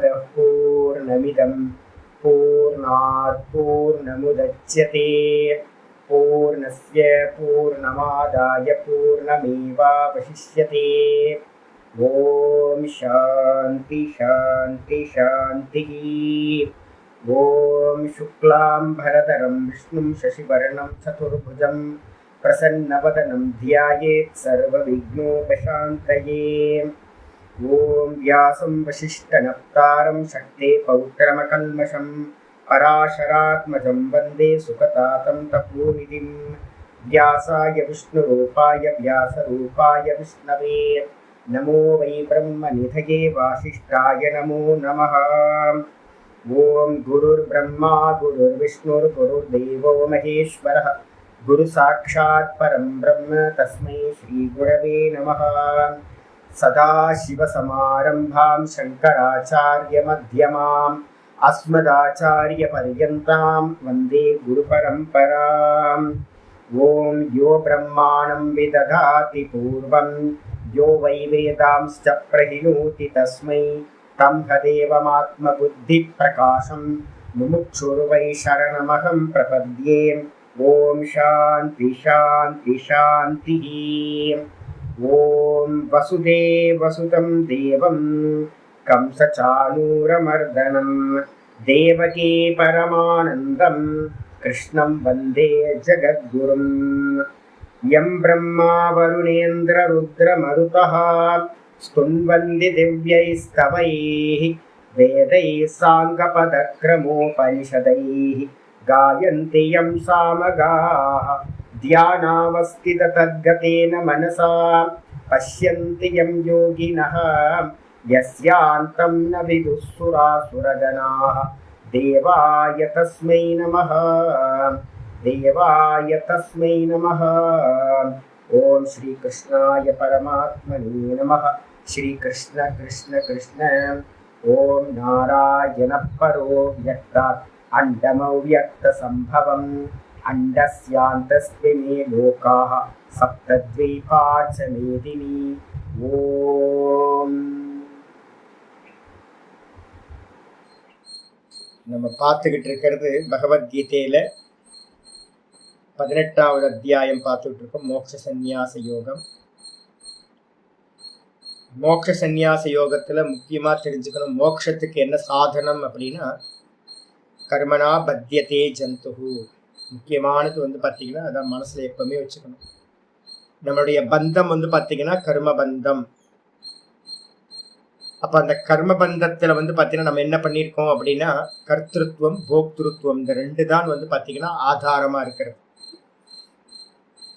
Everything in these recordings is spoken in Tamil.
पूर्णमदः पूर्णमिदं पूर्णात् पूर्णमुदच्यते पूर्णस्य पूर्णमादाय पूर्णमेवावशिष्यते। ॐ शान्ति शान्ति शान्तिः। ॐ शुक्लाम्बरधरं विष्णुं शशिवर्णं चतुर्भुजं प्रसन्नवदनं ध्यायेत् सर्वविघ्नोपशान्तये। ॐ व्यासं वसिष्ठनप्तारं शक्ते पौत्रमकल्मषं पराशरात्मजं वन्दे सुखतातं तपोनिधिं। व्यासाय विष्णुरूपाय व्यासरूपाय विष्णवे नमो वै ब्रह्मनिधये वासिष्ठाय नमो नमः। ॐ गुरुर्ब्रह्मा गुरुर्विष्णुर्गुरुर्देवो महेश्वरः गुरुसाक्षात् परं ब्रह्म तस्मै श्रीगुरवे नमः। सदाशिवसमारम्भां शङ्कराचार्यमध्यमाम् अस्मदाचार्यपर्यन्तां वन्दे गुरुपरम्पराम्। ॐ यो ब्रह्माणं विदधाति पूर्वं यो वै वेदांश्च प्रहिणोति तस्मै तदेवमात्मबुद्धिप्रकाशं मुमुक्षुर्वै शरणमहं प्रपद्ये। ॐ शान्ति शान्ति शान्तिः। ॐ वसुदेवसुतं देवं कंसचाणूरमर्दनं देवकी परमानन्दं कृष्णं वन्दे जगद्गुरुं। यं ब्रह्मा वरुणेन्द्ररुद्रमरुतः स्तुन्वन्ति दिव्यैस्तवैः वेदैः साङ्गपदक्रमोपनिषदैः गायन्ति यं सामगाः ध्यानावस्थिततद्गतेन मनसा पश्यन्ति यं योगिनः यस्यान्तं न विदुःसुरासुरगणाः। देवाय तस्मै नमः देवाय तस्मै नमः। ॐ श्रीकृष्णाय परमात्मने नमः। श्रीकृष्ण कृष्ण कृष्ण। ॐ नारायणः परो व्यक्तात् अण्डमव्यक्तसम्भवम् अण्डस्यान्तस्मिन् लोकाः सप्तद्वीपा च मेदिनी। ஓம். நம்ம பார்த்துக்கிட்டு இருக்கிறது பகவத்கீதையில 18வது அத்தியாயம் பார்த்துட்டு இருக்கோம். மோட்ச சந்நியாச யோகம். மோட்ச சந்நியாச யோகத்துல முக்கியமா தெரிஞ்சுக்கணும், மோட்சத்துக்கு என்ன சாதனம் அப்படின்னா கர்மனா பத்தியதே ஜந்துஹு. முக்கியமானது பார்த்தீங்கன்னா அதான் மனசுல எப்பவுமே வச்சுக்கணும். நம்மளுடைய பந்தம் பார்த்தீங்கன்னா கர்ம பந்தம். அப்ப அந்த கர்ம பந்தத்துல பார்த்தீங்கன்னா நம்ம என்ன பண்ணியிருக்கோம் அப்படின்னா கர்த்திருவம் போக்திருத்துவம் இந்த ரெண்டு தான் பார்த்தீங்கன்னா ஆதாரமா இருக்கிறது.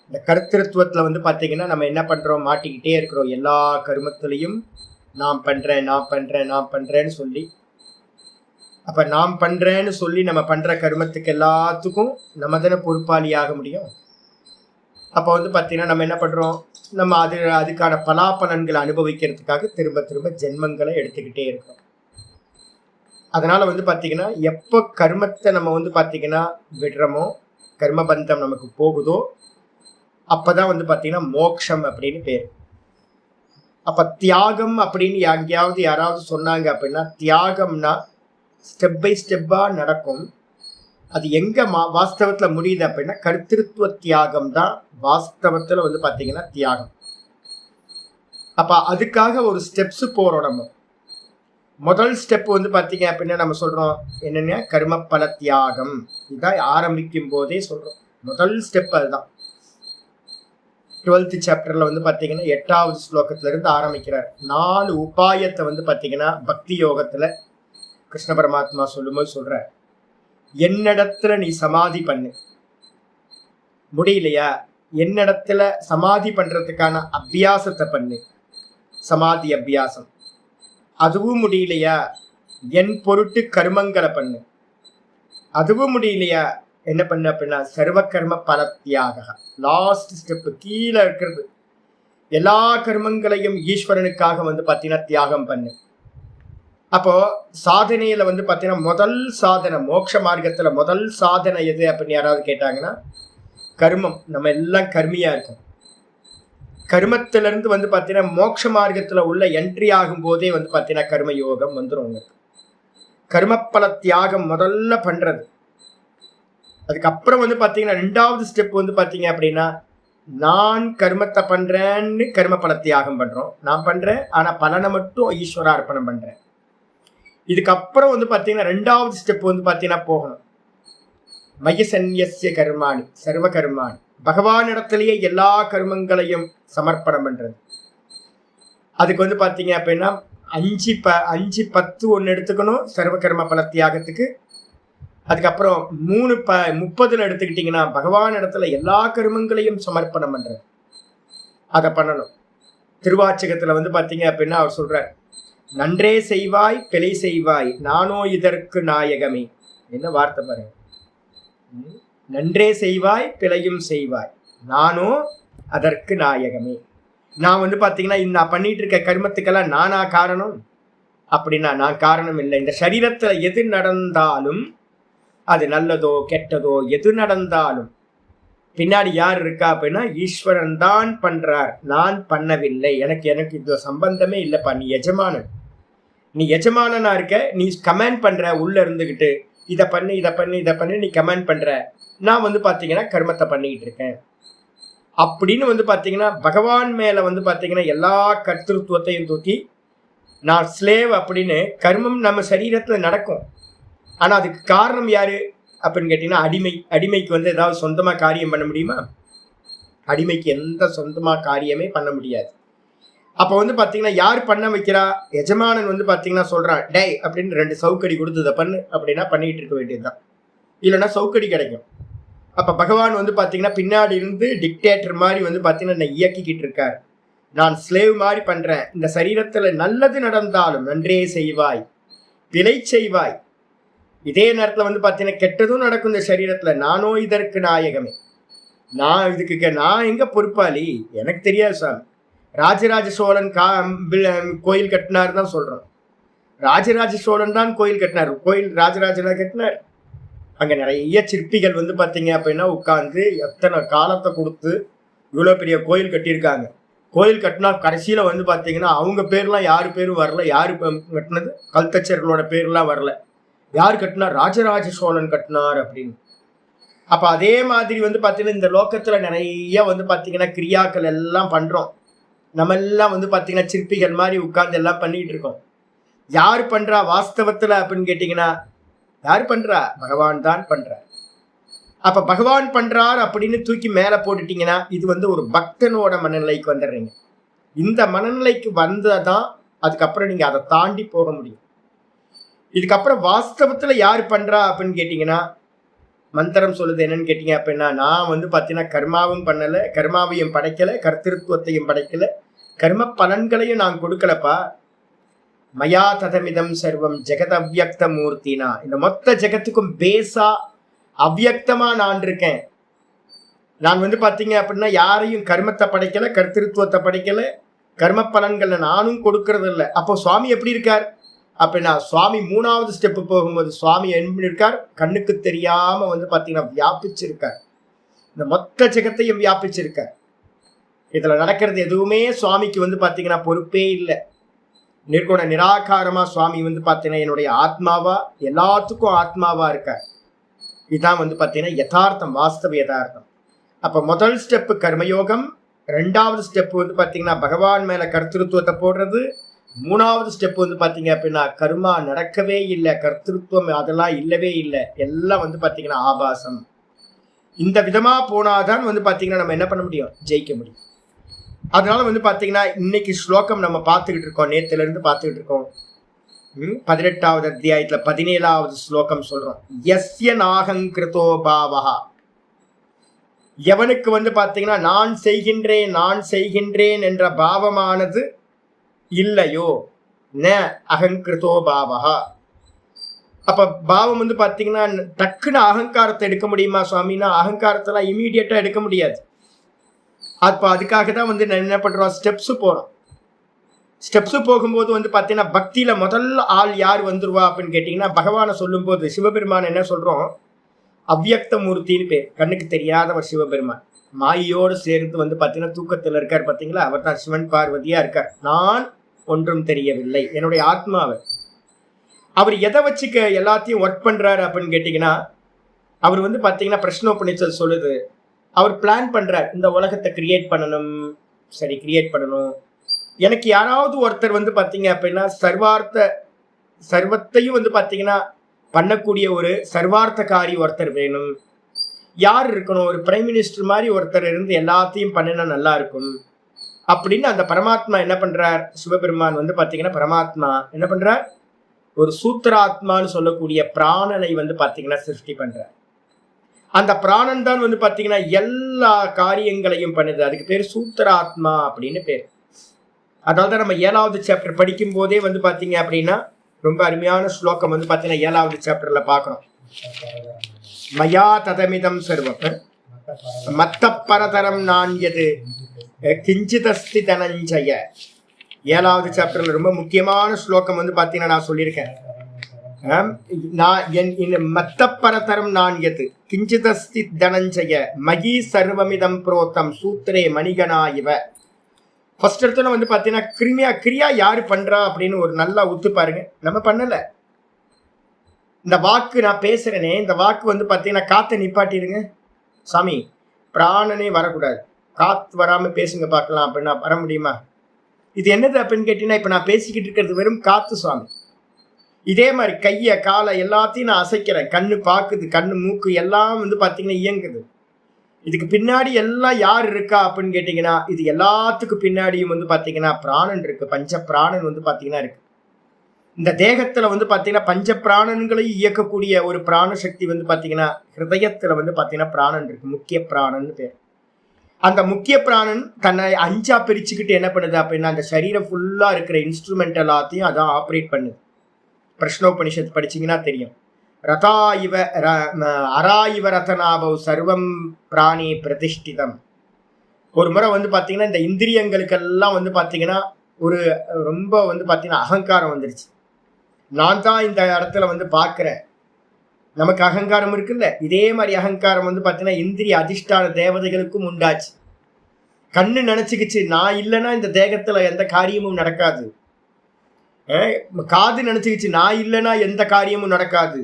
இந்த கர்த்திருவத்துல பார்த்தீங்கன்னா நம்ம என்ன பண்றோம், மாட்டிக்கிட்டே இருக்கிறோம். எல்லா கர்மத்திலையும் நான் பண்றேன் நான் பண்றேன் நான் பண்றேன்னு சொல்லி. அப்ப நாம் பண்றேன்னு சொல்லி நம்ம பண்ற கர்மத்துக்கு எல்லாத்துக்கும் நம்ம தானே பொறுப்பாளியாக முடியும். அப்போ பார்த்தீங்கன்னா நம்ம என்ன பண்றோம், நம்ம அதுக்கான பலாபலன்களை அனுபவிக்கிறதுக்காக திரும்ப திரும்ப ஜென்மங்களை எடுத்துக்கிட்டே இருக்கோம். அதனால பார்த்தீங்கன்னா எப்போ கர்மத்தை நம்ம பார்த்தீங்கன்னா விடுறோமோ, கர்மபந்தம் நமக்கு போகுதோ, அப்பதான் பார்த்தீங்கன்னா மோக்ஷம் அப்படின்னு பேர். அப்ப தியாகம் அப்படின்னு எங்கேயாவது யாராவது சொன்னாங்க அப்படின்னா, தியாகம்னா ஸ்டெப் பை ஸ்டெப்பா நடக்கும். அது எங்க வாஸ்தவத்துல முடியுது அப்படின்னா கர்த்திருவ தியாகம் தான் வாஸ்தவத்துல பார்த்தீங்கன்னா தியாகம். அப்ப அதுக்காக ஒரு ஸ்டெப்ஸ் போறோம். நம்ம முதல் ஸ்டெப் பார்த்தீங்க அப்படின்னா நம்ம சொல்றோம் என்னன்னா கர்ம பல தியாகம். இதுதான் ஆரம்பிக்கும் போதே சொல்றோம், முதல் ஸ்டெப் அதுதான். 12th சாப்டர்ல பார்த்தீங்கன்னா 8வது ஸ்லோகத்துல இருந்து ஆரம்பிக்கிறார். 4 உபாயத்தை பார்த்தீங்கன்னா பக்தி யோகத்துல கிருஷ்ண பரமாத்மா சொல்லும்போது சொல்ற, என்னிடத்துல நீ சமாதி பண்ணு. முடியலையா, என்னிடத்துல சமாதி பண்றதுக்கான அபியாசத்தை பண்ணு, சமாதி அபியாசம். அதுவும் முடியலையா, என் பொருட்டு கர்மங்களை பண்ணு. அதுவும் முடியலையா, என்ன பண்ணு அப்படின்னா சர்வ கர்ம பல தியாக. லாஸ்ட் ஸ்டெப் கீழே இருக்கிறது, எல்லா கர்மங்களையும் ஈஸ்வரனுக்காக பார்த்தீங்கன்னா தியாகம் பண்ணு. அப்போ சாதனையில பார்த்தீங்கன்னா முதல் சாதனை, மோட்ச மார்க்கத்துல முதல் சாதனை எது அப்படின்னு யாராவது கேட்டாங்கன்னா கர்மம். நம்ம எல்லாம் கர்மியா இருக்கோம். கர்மத்திலிருந்து பார்த்தீங்கன்னா மோட்ச மார்க்கத்துல உள்ள என்ட்ரி ஆகும் போதே பார்த்தீங்கன்னா கர்ம யோகம் வந்துடும் உங்களுக்கு. கர்மப்பல தியாகம் முதல்ல பண்றது. அதுக்கப்புறம் வந்து பாத்தீங்கன்னா ரெண்டாவது ஸ்டெப் வந்து பாத்தீங்க அப்படின்னா, நான் கர்மத்தை பண்றேன்னு கர்ம பல தியாகம் பண்றோம். நான் பண்றேன், ஆனா பலனை மட்டும் ஈஸ்வர அர்ப்பணம் பண்றேன். இதுக்கப்புறம் வந்து பாத்தீங்கன்னா ரெண்டாவது ஸ்டெப் வந்து பாத்தீங்கன்னா போகணும். மயசன்யஸ்ய கர்மாணி சர்வ கர்மாணி, பகவான் இடத்திலேயே எல்லா கர்மங்களையும் சமர்ப்பணம் பண்றது. அதுக்கு வந்து பாத்தீங்க அப்படின்னா 5 10 ஒன்று எடுத்துக்கணும் சர்வ கர்ம பல தியாகத்துக்கு. அதுக்கப்புறம் 30 எடுத்துக்கிட்டீங்கன்னா பகவான் இடத்துல எல்லா கர்மங்களையும் சமர்ப்பணம் பண்றது. அதை பண்ணணும். திருவாச்சகத்துல வந்து பாத்தீங்க அப்படின்னா அவர் சொல்றார், நன்றே செய்வாய் பிழை செய்வாய் நானோ இதற்கு நாயகமே. என்ன வார்த்தை பாருங்க, நன்றே செய்வாய் பிழையும் செய்வாய் நானோ அதற்கு நாயகமே. நான் வந்து பாத்தீங்கன்னா நான் பண்ணிட்டு இருக்க கர்மத்துக்கெல்லாம் நானா காரணம் அப்படின்னா நான் காரணம் இல்லை. இந்த சரீரத்துல எது நடந்தாலும், அது நல்லதோ கெட்டதோ எது நடந்தாலும் பின்னாடி யார் இருக்கா அப்படின்னா ஈஸ்வரன் தான் பண்றார், நான் பண்ணவில்லை. எனக்கு இது சம்பந்தமே இல்லைப்பா. நீ எஜமானன், நீ எஜமானனா இருக்க. நீ கமெண்ட் பண்ற உள்ள இருந்துகிட்டு, இதை பண்ணு இதை பண்ணு இதை பண்ணு நீ கமெண்ட் பண்ற. நான் வந்து பாத்தீங்கன்னா கர்மத்தை பண்ணிக்கிட்டு இருக்கேன் அப்படின்னு வந்து பாத்தீங்கன்னா பகவான் மேல வந்து பாத்தீங்கன்னா எல்லா கர்த்திருவத்தையும் தூக்கி நான் ஸ்லேவ் அப்படின்னு கர்மம் நம்ம சரீரத்துல நடக்கும். ஆனா அதுக்கு காரணம் யாரு அப்படின்னு கேட்டீங்கன்னா அடிமைக்கு வந்து ஏதாவது சொந்தமா காரியம் பண்ண முடியுமா? அடிமைக்கு எந்த சொந்தமா காரியமே பண்ண முடியாது. அப்ப வந்து பாத்தீங்கன்னா யார் பண்ண வைக்கிறா? எஜமானன் வந்து பாத்தீங்கன்னா சொல்றான், டே அப்படின்னு 2 சவுக்கடி கொடுத்து இதை பண்ணு அப்படின்னா பண்ணிட்டு இருக்க வேண்டியதுதான். இல்லைன்னா சவுக்கடி கிடைக்கும். அப்ப பகவான் வந்து பாத்தீங்கன்னா பின்னாடி இருந்து டிக்டேட்டர் மாதிரி வந்து பாத்தீங்கன்னா என்னை இயக்கிக்கிட்டு இருக்காரு. நான் ஸ்லேவ் மாதிரி பண்றேன். இந்த சரீரத்துல நல்லது நடந்தாலும் நன்றே செய்வாய் பிழை செய்வாய். இதே நேரத்துல வந்து பாத்தீங்கன்னா கெட்டதும் நடக்கும் இந்த சரீரத்துல, நானோ இதற்கு நாயகமே. நான் எங்க பொறுப்பாளி? எனக்கு தெரியாது சாமி. ராஜராஜ சோழன் கோயில் கட்டினார் தான் சொல்றோம். ராஜராஜ சோழன் தான் கோயில் கட்டினார். கோயில் ராஜராஜனா கட்டினார். அங்க நிறைய சிற்பிகள் வந்து பாத்தீங்க அப்படின்னா உட்கார்ந்து எத்தனை காலத்தை கொடுத்து இவ்வளவு பெரிய கோயில் கட்டியிருக்காங்க. கோயில் கட்டினா கடைசியில வந்து பாத்தீங்கன்னா அவங்க பேர்லாம் யாரு பேரும் வரல. யாரு கட்டினது? கல்தச்சர்களோட பேர்லாம் வரல. யார் கட்டினார்? ராஜராஜ சோழன் கட்டினார் அப்படின்னு. அப்ப அதே மாதிரி வந்து பாத்தீங்கன்னா இந்த லோக்கத்துல நிறைய வந்து பாத்தீங்கன்னா கிரியாக்கள் எல்லாம் பண்றோம். நம்ம எல்லாம் வந்து பாத்தீங்கன்னா சிற்பிகள் மாதிரி உட்கார்ந்து எல்லாம் பண்ணிட்டு இருக்கோம். யார் பண்றா வாஸ்தவத்துல அப்படின்னு கேட்டீங்கன்னா யார் பண்றா? பகவான் தான் பண்றார். அப்ப பகவான் பண்றார் அப்படின்னு தூக்கி மேல போட்டுட்டீங்கன்னா இது வந்து ஒரு பக்தனோட மனநிலைக்கு வந்துடுறீங்க. இந்த மனநிலைக்கு வந்ததான் அதுக்கப்புறம் நீங்க அதை தாண்டி போக முடியும். இதுக்கப்புறம் வாஸ்தவத்துல யார் பண்றா அப்படின்னு கேட்டீங்கன்னா மந்திரம் சொல்லுது என்னன்னு கேட்டீங்க அப்படின்னா, நான் வந்து பாத்தீங்கன்னா கர்மாவும் பண்ணல, கர்மாவையும் படைக்கல, கர்த்திருவத்தையும் படைக்கல, கர்ம பலன்களையும் நான் கொடுக்கலப்பா. மயா ததமிதம் சர்வம் ஜெகத் அவ்யக்த மூர்த்தினா, இந்த மொத்த ஜெகத்துக்கும் பேசா அவ்யக்தமா நான் இருக்கேன். நான் வந்து பாத்தீங்க அப்படின்னா யாரையும் கர்மத்தை படைக்கல, கர்த்திருவத்தை படைக்கல, கர்ம பலன்களை நானும் கொடுக்கறது இல்லை. அப்போ சுவாமி எப்படி இருக்கார் அப்படின்னா, சுவாமி 3வது ஸ்டெப்பு போகும்போது சுவாமி எப்படி இருக்கார்? கண்ணுக்கு தெரியாம வந்து பாத்தீங்கன்னா வியாபிச்சிருக்கார். இந்த மொத்த ஜெகத்தையும் வியாபிச்சிருக்கார். இதுல நடக்கிறது எதுவுமே சுவாமிக்கு வந்து பாத்தீங்கன்னா பொறுப்பே இல்லை. நிர்குண நிராகாரமா சுவாமி வந்து பாத்தீங்கன்னா என்னுடைய ஆத்மாவா எல்லாத்துக்கும் ஆத்மாவா இருக்கார். இதுதான் வந்து பாத்தீங்கன்னா யதார்த்தம், வாஸ்தவ யதார்த்தம். அப்ப முதல் ஸ்டெப்பு கர்மயோகம், 2வது ஸ்டெப் வந்து பாத்தீங்கன்னா பகவான் மேல கர்த்திருவத்தை போடுறது, 3வது ஸ்டெப் வந்து பாத்தீங்க அப்படின்னா கர்மா நடக்கவே இல்லை, கர்த்திருவம் அதெல்லாம் இல்லவே இல்லை, எல்லாம் வந்து பாத்தீங்கன்னா ஆபாசம். இந்த விதமா போனாதான் வந்து பாத்தீங்கன்னா நம்ம என்ன பண்ண முடியும்? ஜெயிக்க முடியும். அதனால வந்து பாத்தீங்கன்னா இன்னைக்கு ஸ்லோகம் நம்ம பார்த்துக்கிட்டு இருக்கோம், நேத்துல இருந்து பார்த்துக்கிட்டு இருக்கோம். 18வது அத்தியாயத்துல 17வது ஸ்லோகம் சொல்றோம், யஸ்ய நாகங்கிருதோ பாவஹா. எவனுக்கு வந்து பாத்தீங்கன்னா நான் செய்கின்றேன் என்ற பாவமானது இல்லையோ, ந அகங்கிருதோ பாவஹா. அப்ப பாவம் வந்து பாத்தீங்கன்னா டக்குன்னு அகங்காரத்தை எடுக்க முடியுமா சுவாமின்னா? அகங்காரத்தெல்லாம் இமீடியட்டா எடுக்க முடியாது. அப்ப அதுக்காக தான் வந்து என்ன பண்றோம்? ஸ்டெப்ஸ் போறோம். ஸ்டெப்ஸ் போகும்போது வந்து பாத்தீங்கன்னா பக்தியில முதல்ல ஆள் யார் வந்துருவா அப்படின்னு கேட்டீங்கன்னா, பகவானை சொல்லும் போது சிவபெருமான் என்ன சொல்றோம்? அவ்யக்த மூர்த்தின்னு பேர். கண்ணுக்கு தெரியாதவர் சிவபெருமான். மாயோடு சேர்ந்து வந்து பாத்தீங்கன்னா தூக்கத்துல இருக்கார் பாத்தீங்களா? அவர் தான் சிவன் பார்வதியா இருக்கார். நான் ஒன்றும் தெரியவில்லை, என்னுடைய ஆத்மாவை. அவர் எதை வச்சு எல்லாத்தையும் ஒர்க் பண்றாரு அப்படின்னு கேட்டீங்கன்னா, அவர் வந்து பாத்தீங்கன்னா பிரஷ்னோபனிஷத் சொல்லுது, அவர் பிளான் பண்றார், இந்த உலகத்தை கிரியேட் பண்ணணும், சரி கிரியேட் பண்ணணும், எனக்கு யாராவது ஒருத்தர் வந்து பாத்தீங்க அப்படின்னா சர்வத்தையும் வந்து பாத்தீங்கன்னா பண்ணக்கூடிய ஒரு சர்வார்த்தகாரி ஒருத்தர் வேணும். யார் இருக்கணும்? ஒரு பிரைம் மினிஸ்டர் மாதிரி ஒருத்தர் இருந்து எல்லாத்தையும் பண்ணினா நல்லா இருக்கும் அப்படின்னு அந்த பரமாத்மா என்ன பண்றார்? சிவபெருமான் வந்து பாத்தீங்கன்னா பரமாத்மா என்ன பண்றார்? ஒரு சூத்திராத்மான்னு சொல்லக்கூடிய பிராணனை வந்து பாத்தீங்கன்னா சிருஷ்டி பண்றார். அந்த பிராணன் தான் வந்து பாத்தீங்கன்னா எல்லா காரியங்களையும் பண்ணுது. அதுக்கு பேர் சூத்திராத்மா அப்படின்னு பேர். அதாவது நம்ம 7வது சாப்டர் படிக்கும் போதே வந்து பாத்தீங்க அப்படின்னா ரொம்ப அருமையான ஸ்லோகம் வந்து பாத்தீங்கன்னா 7வது சாப்டர்ல பாக்குறோம். மயா ததமிதம் சர்வம் மத்த பரதரம் நான்யது கிஞ்சிதஸ்தி தனஞ்சய. 7வது சாப்டர்ல ரொம்ப முக்கியமான ஸ்லோகம் வந்து பாத்தீங்கன்னா நான் சொல்லியிருக்கேன். மத்த பரதரம் நான்யது கிஞ்சிதஸ்தி தனஞ்சய மகி சர்வமிதம் புரோத்தம் சூத்திரே மணிகனா இவ. ஃபர்ஸ்ட் இடத்துல வந்து பாத்தீங்கன்னா கிரியா யாரு பண்றா அப்படின்னு ஒரு நல்லா உத்து பாருங்க. நம்ம பண்ணல. இந்த வாக்கு நான் பேசுறேனே, இந்த வாக்கு வந்து பாத்தீங்கன்னா காத்தை நிப்பாட்டிடுங்க சாமி, பிராணனே வரக்கூடாது, காத்து வராம பேசுங்க பார்க்கலாம் அப்படின்னா வர முடியுமா? இது என்னது அப்படின்னு கேட்டீங்கன்னா, இப்ப நான் பேசிக்கிட்டு இருக்கிறது வெறும் காத்து சுவாமி. இதே மாதிரி கையை காலை எல்லாத்தையும் நான் அசைக்கிறேன், கண்ணு பாக்குது, கண்ணு மூக்கு எல்லாம் வந்து பாத்தீங்கன்னா இயங்குது. இதுக்கு பின்னாடி எல்லாம் யார் இருக்கா அப்படின்னு கேட்டீங்கன்னா, இது எல்லாத்துக்கும் பின்னாடியும் வந்து பாத்தீங்கன்னா பிராணன் இருக்கு. பஞ்ச பிராணன் வந்து பாத்தீங்கன்னா இருக்கு. இந்த தேகத்துல வந்து பாத்தீங்கன்னா பஞ்ச பிராணன்களையும் இயக்கக்கூடிய ஒரு பிராண சக்தி வந்து பாத்தீங்கன்னா ஹிருதயத்துல வந்து பாத்தீங்கன்னா பிராணன் இருக்கு. முக்கிய பிராணன் பேர். அந்த முக்கிய பிராணன் தன்னை 5ஆ பிரிச்சுக்கிட்டு என்ன பண்ணுது அப்படின்னா, அந்த சரீரம் ஃபுல்லா இருக்கிற இன்ஸ்ட்ருமெண்ட் எல்லாத்தையும் அதான் ஆப்ரேட் பண்ணுது. பிரஷ்னோபனிஷத் படிச்சீங்கன்னா தெரியும். ரதா இவ அரா இவ ரதனாபவ் சர்வம் பிராணி பிரதிஷ்டிதம். ஒரு முறை வந்து பாத்தீங்கன்னா இந்த இந்திரியங்களுக்கெல்லாம் வந்து பாத்தீங்கன்னா ஒரு ரொம்ப வந்து பாத்தீங்கன்னா அகங்காரம் வந்துருச்சு. நான் தான் இந்த இடத்துல வந்து பாக்குறேன், நமக்கு அகங்காரம் இருக்குல்ல, இதே மாதிரி அகங்காரம் வந்து பாத்தீங்கன்னா இந்திரிய அதிஷ்டான தேவதைகளுக்கும் உண்டாச்சு. கண்ணு நினைச்சுக்கிச்சு நான் இல்லைன்னா இந்த தேகத்துல எந்த காரியமும் நடக்காது. காது நினைச்சுக்கிச்சு நான் இல்லைன்னா எந்த காரியமும் நடக்காது.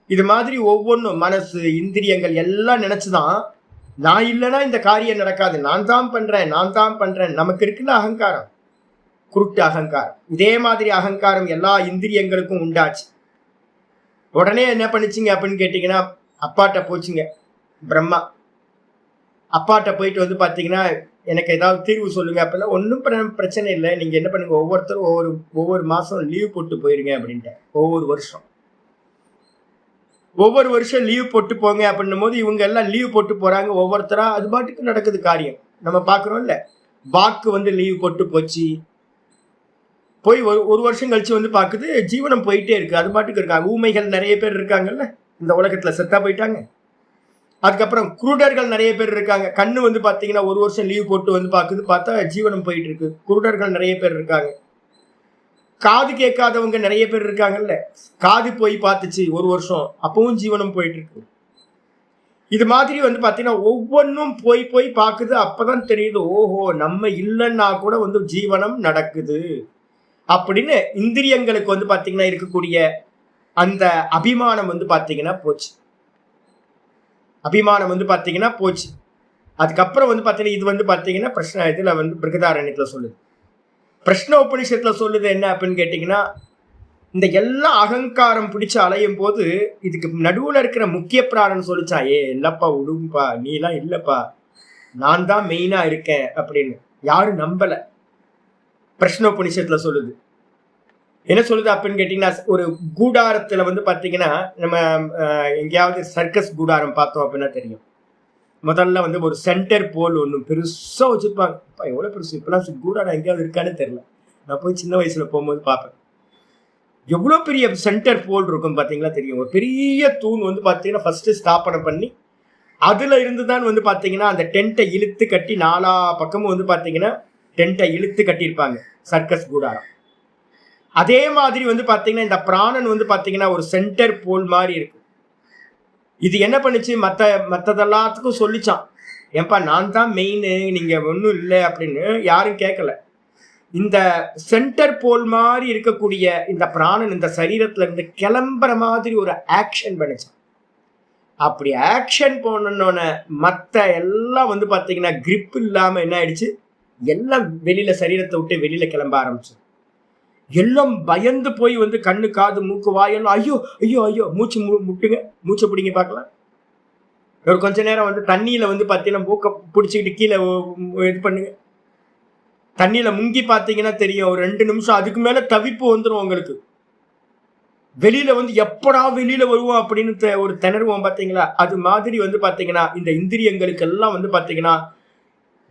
இது மாதிரி ஒவ்வொன்றும் மனசு இந்திரியங்கள் எல்லாம் நினைச்சுதான் நான் இல்லைன்னா இந்த காரியம் நடக்காது, நான் தான் பண்றேன். நமக்கு இருக்குல்ல அகங்காரம், குருட்டு அகங்காரம். இதே மாதிரி அகங்காரம் எல்லா இந்திரியங்களுக்கும் உண்டாச்சு. உடனே என்ன பண்ணிச்சிங்க அப்படின்னு கேட்டீங்கன்னா, அப்பாட்ட போச்சுங்க பிரம்மா. அப்பாட்ட போயிட்டு வந்து பாத்தீங்கன்னா எனக்கு ஏதாவது தீர்வு சொல்லுங்க அப்படின்னா, ஒன்றும் பிரச்சனை இல்லை, நீங்க என்ன பண்ணுங்க, ஒவ்வொருத்தரும் ஒவ்வொரு மாசம் லீவ் போட்டு போயிருங்க அப்படின்ட்டு. ஒவ்வொரு வருஷம் லீவ் போட்டு போங்க அப்படின்னும் போது இவங்க எல்லாம் லீவ் போட்டு போறாங்க ஒவ்வொருத்தரா. அது பாட்டுக்கு நடக்குது காரியம். நம்ம பாக்குறோம்ல, வாக்கு வந்து லீவ் போட்டு போச்சு, போய் ஒரு வருஷம் கழிச்சு வந்து பாக்குது ஜீவனம் போயிட்டே இருக்கு, அது பாட்டுக்கு இருக்காங்க. ஊமைகள் நிறைய பேர் இருக்காங்கல்ல இந்த உலகத்துல, செத்தா போயிட்டாங்க. அதுக்கப்புறம் குருடர்கள் நிறைய பேர் இருக்காங்க. கண்ணு வந்து பாத்தீங்கன்னா ஒரு வருஷம் லீவ் போட்டு வந்து பாக்குது, பார்த்தா ஜீவனம் போயிட்டு இருக்கு. குருடர்கள் நிறைய பேர் இருக்காங்க. காது கேட்காதவங்க நிறைய பேர் இருக்காங்கல்ல, காது போய் பார்த்துச்சு ஒரு வருஷம், அப்பவும் ஜீவனம் போயிட்டு இருக்கு. இது மாதிரி வந்து பாத்தீங்கன்னா ஒவ்வொன்றும் போய் பாக்குது. அப்பதான் தெரியுது, ஓஹோ நம்ம இல்லைன்னா கூட வந்து ஜீவனம் நடக்குது அப்படின்னு. இந்திரியங்களுக்கு வந்து பாத்தீங்கன்னா இருக்கக்கூடிய அந்த அபிமானம் வந்து பாத்தீங்கன்னா போச்சு. அதுக்கப்புறம் வந்து பாத்தீங்கன்னா இது வந்து பாத்தீங்கன்னா இதுல வந்து பிருகதாரண்யத்துல சொல்லுது. பிரஷ்ன உபனிஷத்துல சொல்லுது என்ன அப்படின்னு கேட்டீங்கன்னா, இந்த எல்லா அகங்காரம் பிடிச்சு அலையும் போது இதுக்கு நடுவுல இருக்கிற முக்கிய பிராணன் சொல்லிச்சா, இல்லப்பா விடும்பா, நீ எல்லாம் இல்லப்பா, நான் தான் மெயினா இருக்கேன் அப்படின்னு. யாரும் நம்பல. பிரஷ்னோபனிஷத்துல சொல்லுது. என்ன சொல்லுது அப்படின்னு கேட்டீங்கன்னா, ஒரு கூடாரத்துல வந்து பாத்தீங்கன்னா, நம்ம எங்கேயாவது சர்க்கஸ் கூடாரம் பார்த்தோம் அப்படின்னா தெரியும். முதல்ல வந்து ஒரு சென்டர் போல் ஒன்று பெருசா வச்சிருப்பாங்க. எவ்வளவு பெருசு, இப்பெல்லாம் கூடாரம் எங்கேயாவது இருக்கான்னு தெரியல. நான் போய் சின்ன வயசுல போகும்போது பார்ப்பேன், எவ்வளவு பெரிய சென்டர் போல் இருக்கும் பாத்தீங்களா தெரியும். ஒரு பெரிய தூண் வந்து பாத்தீங்கன்னா ஃபர்ஸ்ட் ஸ்தாபனம் பண்ணி அதுல இருந்துதான் வந்து பாத்தீங்கன்னா அந்த டென்ட்டை இழுத்து கட்டி 4 பக்கமும் வந்து பாத்தீங்கன்னா டென்ட்டை இழுத்து கட்டியிருப்பாங்க சர்க்கஸ் கூடாரம். அதே மாதிரி வந்து பாத்தீங்கன்னா இந்த பிராணன் வந்து பாத்தீங்கன்னா ஒரு சென்டர் போல் மாதிரி இருக்கு. இது என்ன பண்ணுச்சு, மற்றதெல்லாத்துக்கும் சொல்லிச்சான், ஏன்பா நான் தான் மெயின், நீங்க ஒன்றும் இல்லை அப்படின்னு. யாரும் கேட்கல. இந்த சென்டர் போல் மாதிரி இருக்கக்கூடிய இந்த பிராணன் இந்த சரீரத்துல இருந்து கிளம்புற மாதிரி ஒரு ஆக்ஷன் பண்ணிச்சான். அப்படி ஆக்ஷன் போனோன்னு மற்ற எல்லாம் வந்து பாத்தீங்கன்னா கிரிப் இல்லாம என்ன ஆயிடுச்சு, எல்லாம் வெளியில சரீரத்தை விட்டு வெளியில கிளம்ப ஆரம்பிச்சு. எல்லாம் பயந்து போய் வந்து கண்ணு காது மூக்கு வாயெல்லாம் ஐயோ ஐயோ ஐயோ மூச்சு முட்டுங்க, மூச்சை பிடிங்க பார்க்கலாம். ஒரு கொஞ்ச நேரம் வந்து தண்ணியில வந்து பாத்தீங்கன்னா மூக்க பிடிச்சிக்கிட்டு கீழே இது பண்ணுங்க. தண்ணியில முங்கி பாத்தீங்கன்னா தெரியும், ஒரு 2 நிமிஷம் அதுக்கு மேல தவிப்பு வந்துடும் உங்களுக்கு. வெளியில வந்து எப்படா வெளியில வருவோம் அப்படின்னு ஒரு திணறுவோம் பாத்தீங்களா. அது மாதிரி வந்து பாத்தீங்கன்னா இந்த இந்திரியங்களுக்கு எல்லாம் வந்து பாத்தீங்கன்னா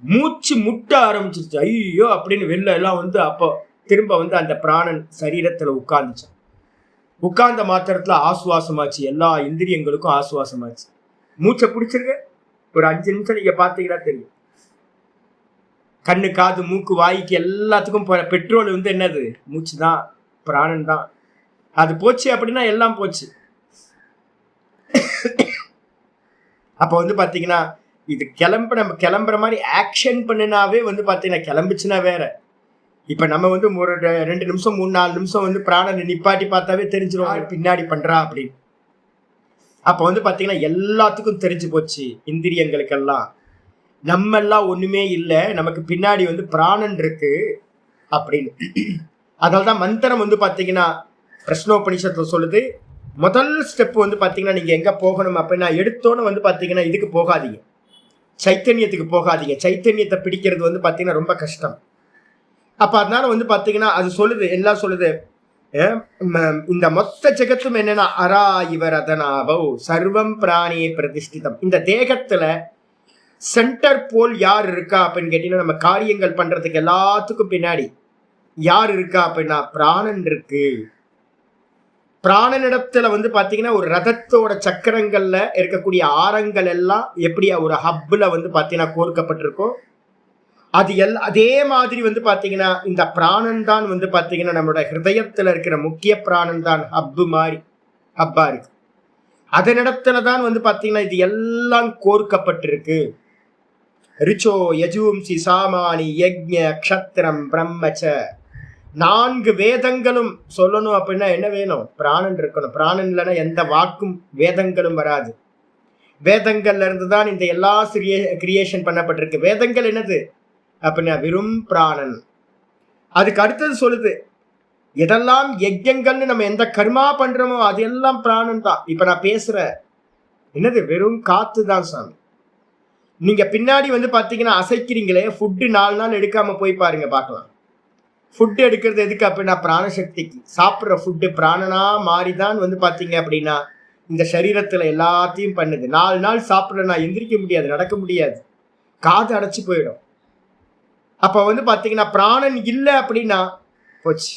மூச்சு முட்ட ஆரம்பிச்சிருச்சு. ஐயோ அப்படின்னு வெளில எல்லாம் வந்து அப்போ திரும்ப வந்து அந்த பிராணன் சரீரத்துல உட்கார்ந்துச்சான். உட்கார்ந்த மாத்திரத்துல ஆசுவாசமாச்சு, எல்லா இந்திரியங்களுக்கும் ஆசுவாசமாச்சு. மூச்சை பிடிச்சிருக்க ஒரு 5 நிமிஷம் நீங்க பாத்தீங்கன்னா தெரியும். கண்ணு காது மூக்கு வாய்க்கு எல்லாத்துக்கும் பெட்ரோல் வந்து என்னது, மூச்சு தான், பிராணன் தான். அது போச்சு அப்படின்னா எல்லாம் போச்சு. அப்ப வந்து பாத்தீங்கன்னா இது நம்ம கிளம்புற மாதிரி ஆக்ஷன் பண்ணினாவே வந்து பாத்தீங்கன்னா கிளம்புச்சுன்னா வேற. இப்ப நம்ம வந்து ஒரு 2 நிமிஷம் 3-4 நிமிஷம் வந்து பிராணனை நிப்பாட்டி பார்த்தாவே தெரிஞ்சிருவாங்க பின்னாடி பண்றா அப்படின்னு. அப்ப வந்து பாத்தீங்கன்னா எல்லாத்துக்கும் தெரிஞ்சு போச்சு இந்திரியங்களுக்கெல்லாம், நம்ம எல்லாம் ஒண்ணுமே இல்லை, நமக்கு பின்னாடி வந்து பிராணன் இருக்கு அப்படின்னு. அதனால்தான் மந்திரம் வந்து பாத்தீங்கன்னா பிரஷ்னோபனிஷத்துல சொல்லுது, முதல் ஸ்டெப் வந்து பாத்தீங்கன்னா நீங்க எங்க போகணும் அப்படின்னா எடுத்தோன்னு வந்து பாத்தீங்கன்னா இதுக்கு போகாதீங்க, சைத்தன்யத்துக்கு போகாதீங்க. சைத்தன்யத்தை பிடிக்கிறது வந்து பாத்தீங்கன்னா ரொம்ப கஷ்டம். அப்ப அதனால வந்து பாத்தீங்கன்னா அது சொல்லுது, எல்லாம் சொல்லுது, இந்த மொத்த ஜெகத்தும் என்னன்னா அரா இவர் அதனாபோ சர்வம் பிராணியே பிரதிஷ்டிதம். இந்த தேகத்துல சென்டர் போல் யார் இருக்கா அப்படின்னு கேட்டீங்கன்னா நம்ம காரியங்கள் பண்றதுக்கு எல்லாத்துக்கும் பின்னாடி யார் இருக்கா அப்படின்னா பிராணன் இருக்கு. பிராணனிடத்துல வந்து பாத்தீங்கன்னா ஒரு ரதத்தோட சக்கரங்கள்ல இருக்கக்கூடிய ஆரங்கள் எல்லாம் எப்படியா ஒரு ஹப்ல வந்து பாத்தீங்கன்னா கோர்க்கப்பட்டிருக்கோம், அது அதே மாதிரி வந்து பாத்தீங்கன்னா இந்த பிராணன் தான் வந்து பாத்தீங்கன்னா நம்மளோட ஹிருதயத்துல இருக்கிற முக்கிய பிராணன் தான் ஹப்பு மாதிரி ஹப்பா இருக்கு. அதனிடத்துலதான் வந்து பாத்தீங்கன்னா இது எல்லாம் கோர்க்கப்பட்டிருக்கு. ரிச்சோ யஜூம்சி சாமானி யஜ்ஞ க்ஷத்ரம் பிரம்மச்ச, 4 வேதங்களும் சொல்லணும் அப்படின்னா என்ன வேணும், பிராணன் இருக்கணும். பிராணன் இல்லைன்னா எந்த வாக்கும் வேதங்களும் வராது. வேதங்கள்ல இருந்துதான் இந்த எல்லா கிரியேஷன் பண்ணப்பட்டிருக்கு. வேதங்கள் என்னது அப்படின்னா வெறும் பிராணன். அதுக்கு அடுத்தது சொல்லுது, எதெல்லாம் யஜ்யங்கள்னு நம்ம எந்த கர்மா பண்றோமோ அது எல்லாம் பிராணன் தான். இப்ப நான் பேசுறேன் என்னது வெறும் காத்து தான் சாமி. நீங்க பின்னாடி வந்து பாத்தீங்கன்னா அசைக்கிறீங்களே, ஃபுட்டு 4 நாள் எடுக்காம போய் பாருங்க பார்க்கலாம். ஃபுட்டு எடுக்கிறது எதுக்கு அப்படின்னா பிராணசக்திக்கு. சாப்பிட்ற ஃபுட்டு பிராணனா மாறிதான் வந்து பாத்தீங்க அப்படின்னா இந்த சரீரத்துல எல்லாத்தையும் பண்ணுது. 4 நாள் சாப்பிட்றேன்னா எந்திரிக்க முடியாது, நடக்க முடியாது, காது அடைச்சு போயிடும். அப்ப வந்து பாத்தீங்கன்னா பிராணன் இல்லை அப்படின்னா போச்சு.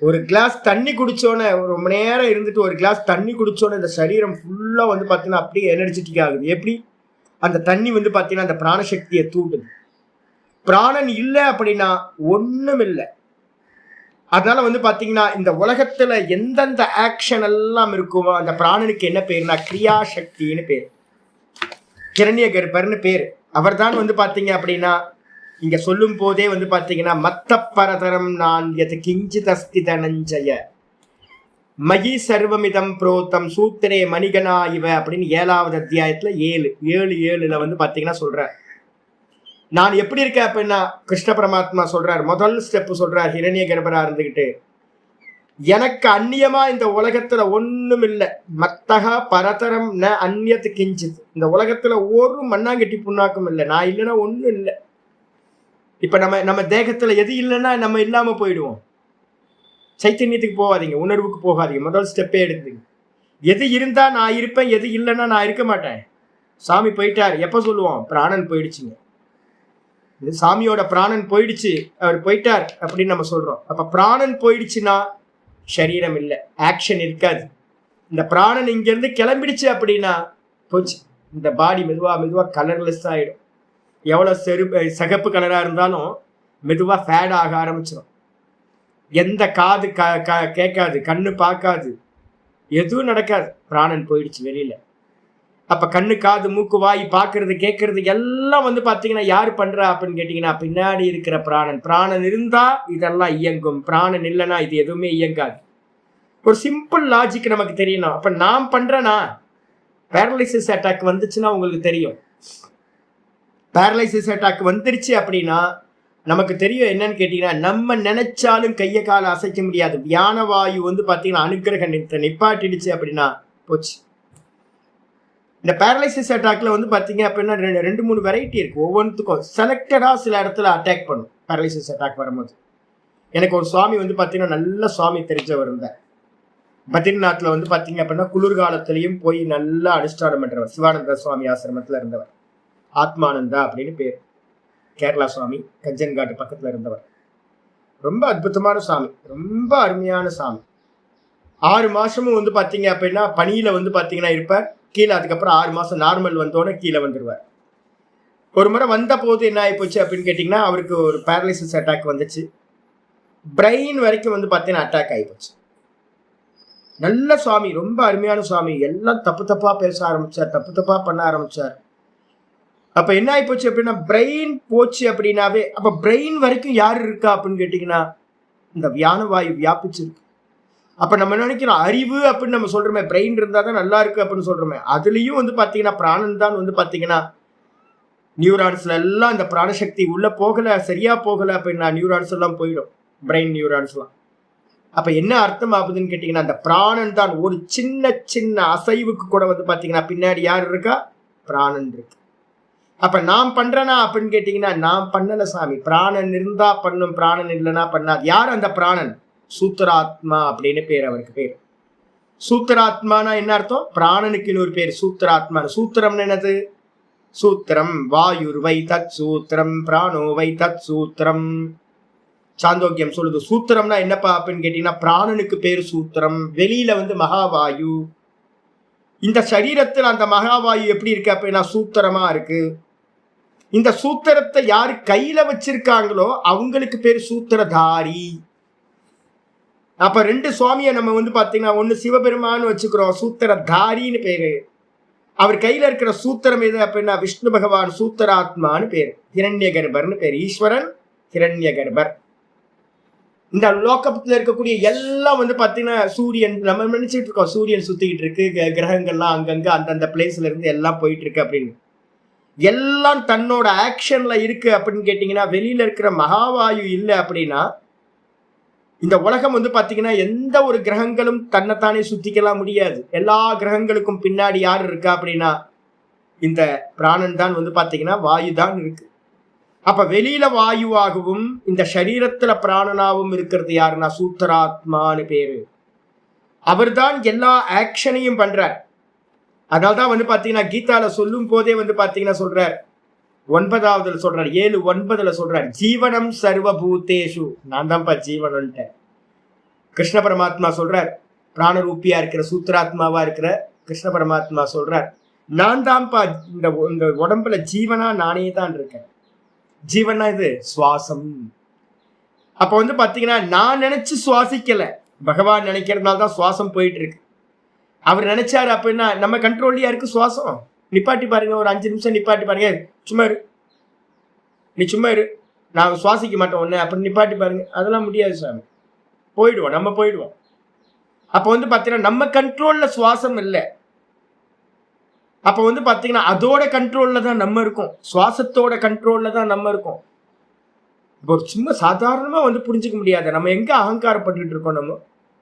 ஒரு கிளாஸ் தண்ணி குடிச்சோன்னே ரொம்ப நேரம் இருந்துட்டு ஒரு கிளாஸ் தண்ணி குடிச்சோன்னே இந்த சரீரம் ஃபுல்லா வந்து பாத்தீங்கன்னா அப்படியே எனர்ஜெட்டிக் ஆகுது. எப்படி அந்த தண்ணி வந்து பாத்தீங்கன்னா அந்த பிராணசக்தியை தூண்டுது. பிராணன் இல்லை அப்படின்னா ஒண்ணும் இல்லை. அதனால வந்து பாத்தீங்கன்னா இந்த உலகத்துல எந்தெந்த ஆக்ஷன் எல்லாம் இருக்குமோ அந்த பிராணனுக்கு என்ன பேருனா கிரியாசக்தின்னு பேர், கிரண்ய கர்ப்பர்னு பேர். அவர் தான் வந்து பாத்தீங்க அப்படின்னா இங்க சொல்லும் போதே வந்து பாத்தீங்கன்னா மத்த பரதரம் நான் எது கிஞ்சித் அஸ்தி தனஞ்சய மகி சர்வமிதம் புரோத்தம் சூத்திரே மணிகனா இவ அப்படின்னு 7வது அத்தியாயத்துல 7:7 வந்து பாத்தீங்கன்னா சொல்ற. நான் எப்படி இருக்கேன் அப்படின்னா கிருஷ்ண பரமாத்மா சொல்றார், முதல் ஸ்டெப் சொல்றார் ஹிரண்ய கர்ப்பரா இருந்துகிட்டு, எனக்கு அந்நியமா இந்த உலகத்துல ஒண்ணும் இல்லை, மத்தகா பரதரம் ந அந்நியத்து கிஞ்சித், இந்த உலகத்துல ஒரு மண்ணாங்கட்டி புண்ணாக்கும் இல்லை, நான் இல்லைன்னா ஒண்ணும் இல்லை. இப்ப நம்ம தேகத்துல எது இல்லைன்னா நம்ம இல்லாம போயிடுவோம். சைத்தன்யத்துக்கு போகாதீங்க, உணர்வுக்கு போகாதீங்க, முதல் ஸ்டெப்பே எடுத்துங்க. எது இருந்தா நான் இருப்பேன், எது இல்லைன்னா நான் இருக்க மாட்டேன். சாமி போயிட்டார் எப்ப சொல்லுவோம், பிராணன் போயிடுச்சுங்க, சாமியோட பிராணன் போயிடுச்சு, அவர் போயிட்டார் அப்படின்னு நம்ம சொல்றோம். அப்ப பிராணன் போயிடுச்சுன்னா சரீரம் இல்லை, ஆக்ஷன் இருக்காது. இந்த பிராணன் இங்க இருந்து கிளம்பிடுச்சு அப்படின்னா போச்சு, இந்த பாடி மெதுவா கலர்லெஸ் ஆயிடும். எவ்வளவு சகப்பு கலரா இருந்தாலும் மெதுவா ஃபேட் ஆக ஆரம்பிச்சிடும். எந்த காது கேட்காது, கண்ணு பார்க்காது, எதுவும் நடக்காது. பிராணன் போயிடுச்சு வெளியில. அப்ப கண்ணு காது மூக்கு வாய் பார்க்கறது கேட்கறது எல்லாம் வந்து பாத்தீங்கன்னா யாரு பண்றா அப்படின்னு கேட்டீங்கன்னா பின்னாடி இருக்கிற பிராணன். பிராணன் இருந்தா இதெல்லாம் இயங்கும், பிராணன் இல்லைன்னா இது எதுவுமே இயங்காது. ஒரு சிம்பிள் லாஜிக் நமக்கு தெரியணும். அப்ப நான் பண்றேனா, பேரலைசிஸ் அட்டாக் வந்துச்சுன்னா உங்களுக்கு தெரியும். பேரலைசிஸ் அட்டாக் வந்துருச்சு அப்படின்னா நமக்கு தெரியும் என்னன்னு கேட்டீங்கன்னா, நம்ம நினைச்சாலும் கையை காலை அசைக்க முடியாது. வியான வாயு வந்து பாத்தீங்கன்னா அனுக்கிரக நிப்பாட்டிடுச்சு அப்படின்னா போச்சு. இந்த பேரலைசிஸ் அட்டாக்ல வந்து பாத்தீங்க அப்படின்னா 2-3 வெரைட்டி இருக்கு. ஒவ்வொன்றுத்துக்கும் செலக்டடா சில இடத்துல அட்டாக் பண்ணும். பேரலைசிஸ் அட்டாக் வரும்போது எனக்கு ஒரு சுவாமி வந்து பாத்தீங்கன்னா நல்ல சுவாமி தெரிஞ்சவர் இருந்தார். பத்ரிநாத்ல வந்து பாத்தீங்க அப்படின்னா குளிர்காலத்திலையும் போய் நல்லா அனுஷ்டானம் பண்றவர். சிவானந்த சுவாமி ஆசிரமத்துல இருந்தவர். ஆத்மானந்தா அப்படின்னு பேர். கேரளா சுவாமி, கஞ்சன்காட்டு பக்கத்துல இருந்தவர். ரொம்ப அற்புதமான சாமி, ரொம்ப அருமையான சாமி. 6 மாசமும் வந்து பாத்தீங்க அப்படின்னா பனியில வந்து பாத்தீங்கன்னா இருப்பார் கீழே. அதுக்கப்புறம் 6 மாசம் நார்மல் வந்தோடனே கீழே வந்துடுவார். ஒரு முறை வந்த போது என்ன ஆகி போச்சு அப்படின்னு கேட்டீங்கன்னா, அவருக்கு ஒரு பேரலைசிஸ் அட்டாக் வந்துச்சு. பிரெயின் வரைக்கும் வந்து பாத்தீங்கன்னா அட்டாக் ஆகி போச்சு. நல்ல சுவாமி, ரொம்ப அருமையான சுவாமி. எல்லாம் தப்பு தப்பா பேச ஆரம்பிச்சார், தப்பு தப்பா பண்ண ஆரம்பிச்சார். அப்ப என்ன ஆகி போச்சு அப்படின்னா, பிரெயின் போச்சு அப்படின்னாவே, அப்ப பிரெயின் வரைக்கும் யாரு இருக்கா அப்படின்னு கேட்டீங்கன்னா இந்த வியான வாயு வியாபிச்சிருக்கு. அப்ப நம்ம நினைக்கிறோம் அறிவு அப்படின்னு நம்ம சொல்றோமே, பிரெயின் இருந்தா தான் நல்லா இருக்கு அப்படின்னு சொல்றோமே, அதுலயும் வந்து பாத்தீங்கன்னா பிராணன் தான் வந்து பாத்தீங்கன்னா நியூரான்ஸ்ல எல்லாம் இந்த பிராணசக்தி உள்ள போகல, சரியா போகல அப்படின்னா நியூரான்ஸ் எல்லாம் போயிடும், பிரெயின் நியூரான்ஸ் எல்லாம். அப்ப என்ன அர்த்தம் ஆகுதுன்னு கேட்டீங்கன்னா, அந்த பிராணன் தான். ஒரு சின்ன சின்ன அசைவுக்கு கூட வந்து பாத்தீங்கன்னா பின்னாடி யார் இருக்கா, பிராணன் இருக்கு. அப்ப நான் பண்றேனா அப்படின்னு கேட்டீங்கன்னா, நான் பண்ணல சாமி. பிராணன் இருந்தா பண்ணும், பிராணன் இல்லைன்னா பண்ணாது. யார் அந்த பிராணன்? சூத்திராத்மா அப்படின்னு பேர் அவருக்கு பேர். சூத்திராத்மானா என்ன அர்த்தம்? பிராணனுக்கு இன்னொரு பேர் சூத்திராத்மா. சூத்திரம் என்னது? சூத்திரம் வாயுர் வை தத் சூத்திரம் பிராணோ வை தத் சூத்திரம். சாந்தோக்கியம் சொல்லுது. சூத்திரம்னா என்னப்பா அப்படின்னு கேட்டீங்கன்னா, பிராணனுக்கு பேரு சூத்திரம். வெளியில வந்து மகாவாயு. இந்த சரீரத்தில் அந்த மகாவாயு எப்படி இருக்கு அப்படின்னா சூத்திரமா இருக்கு. இந்த சூத்திரத்தை யாரு கையில வச்சிருக்காங்களோ அவங்களுக்கு பேரு சூத்திரதாரி. அப்ப 2 சுவாமியை நம்ம வந்து பாத்தீங்கன்னா, ஒண்ணு சிவபெருமான்னு வச்சுக்கிறோம், சூத்திரதாரின்னு பேரு. அவர் கையில இருக்கிற சூத்திரம் எது அப்படின்னா விஷ்ணு பகவான், சூத்திராத்மான்னு பேரு. ஹிரண்ய கர்ப்பர்னு பேரு. ஈஸ்வரன் ஹிரண்ய கர்ப்பர். இந்த லோகத்துல இருக்கக்கூடிய எல்லாம் வந்து பாத்தீங்கன்னா சூரியன், நம்ம நினைச்சிட்டு இருக்கோம் சூரியன் சுத்திக்கிட்டு இருக்கு, கிரகங்கள்லாம் அங்கங்க அந்தந்த பிளேஸ்ல இருந்து எல்லாம் போயிட்டு இருக்கு அப்படின்னு. எல்லாம் தன்னோட ஆக்ஷன்ல இருக்கு அப்படின்னு கேட்டீங்கன்னா, வெளியில இருக்கிற மகாவாயு இல்லை அப்படின்னா இந்த உலகம் வந்து பாத்தீங்கன்னா எந்த ஒரு கிரகங்களும் தன்னைத்தானே சுத்திக்கலாம் முடியாது. எல்லா கிரகங்களுக்கும் பின்னாடி யாரு இருக்கா அப்படின்னா இந்த பிராணன் தான் வந்து பாத்தீங்கன்னா வாயு தான் இருக்கு. அப்ப வெளியில வாயுவாகவும் இந்த சரீரத்துல பிராணனாவும் இருக்கிறது யாருன்னா சூத்திராத்மான்னு பேரு. அவர் தான் எல்லா ஆக்ஷனையும் பண்றார். அதனால்தான் வந்து பாத்தீங்கன்னா கீதால சொல்லும் போதே வந்து பாத்தீங்கன்னா சொல்றார், 9வது சொல்றார், 7:9 சொல்றார், ஜீவனம் சர்வபூதேஷு. நான் தான்ப்பா ஜீவனன்ட்ட. கிருஷ்ண பரமாத்மா சொல்றார், பிராணரூபியா இருக்கிற சூத்திராத்மாவா இருக்கிற கிருஷ்ண பரமாத்மா சொல்றார், நான் தான்ப்பா இந்த உடம்புல ஜீவனா நானே தான் இருக்கேன். ஜீவனா இது சுவாசம். அப்ப வந்து பாத்தீங்கன்னா நான் நினைச்சு சுவாசிக்கல, பகவான் நினைக்கிறதுனால தான் சுவாசம் போயிட்டு இருக்கு. அவர் நினைச்சாரு அப்படின்னா நம்ம கண்ட்ரோல்லயா இருக்கு சுவாசம். நிப்பாட்டி பாருங்க, ஒரு 5 நிமிஷம் நிப்பாட்டி பாருங்க, சும்மா இரு, நீ சும்மா இரு, நான் சுவாசிக்க மாட்டோம் ஒண்ணு அப்படின்னு நிப்பாட்டி பாருங்க. அதெல்லாம் முடியாது சாமி, போயிடுவோம், நம்ம போயிடுவோம். அப்ப வந்து பாத்தீங்கன்னா நம்ம கண்ட்ரோல்ல சுவாசம் இல்லை. அப்ப வந்து பாத்தீங்கன்னா அதோட கண்ட்ரோல்ல தான் நம்ம இருக்கோம், சுவாசத்தோட கண்ட்ரோல்ல தான் நம்ம இருக்கோம். இப்போ சும்மா சாதாரணமா வந்து புரிஞ்சுக்க முடியாது. நம்ம எங்க அகங்காரப்பட்டு இருக்கோம், நம்ம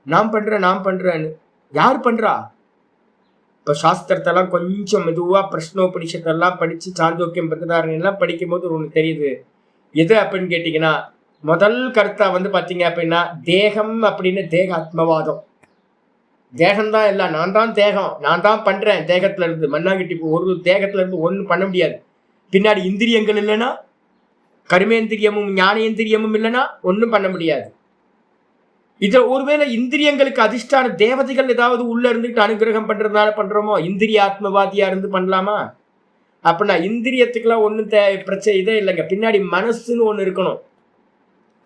நான் பண்றேன்னு. யார் பண்றா? இப்ப சாஸ்திரத்தெல்லாம் கொஞ்சம் மெதுவா பிரஷ்னோபனிஷத்தெல்லாம் படிச்சு சாந்தோக்கியம் பத்ததாரணை எல்லாம் படிக்கும் போது ஒண்ணு தெரியுது. எது அப்படின்னு கேட்டீங்கன்னா, முதல் கருத்தா வந்து பாத்தீங்க அப்படின்னா தேகம் அப்படின்னு தேக ஆத்மவாதம். தேகம்தான் எல்லாம், நான் தான் தேகம், நான் தான் பண்றேன். தேகத்துல இருந்து மண்ணாங்கட்டி ஒரு தேகத்துல இருந்து ஒன்றும் பண்ண முடியாது. பின்னாடி இந்திரியங்கள் இல்லைன்னா, கர்மேந்திரியமும் ஞானேந்திரியமும் இல்லைன்னா ஒன்றும் பண்ண முடியாது. இதுல ஒருவேளை இந்திரியங்களுக்கு அதிஷ்டான தேவதைகள் ஏதாவது உள்ள இருந்துட்டு அனுகிரகம் பண்றதுனால பண்றோமோ? இந்திரிய ஆத்மவாதியா இருந்து பண்ணலாமா? அப்படின்னா இந்திரியத்துக்கெல்லாம் ஒன்றும் பிரச்சனை இதே இல்லைங்க. பின்னாடி மனசுன்னு ஒன்று இருக்கணும்.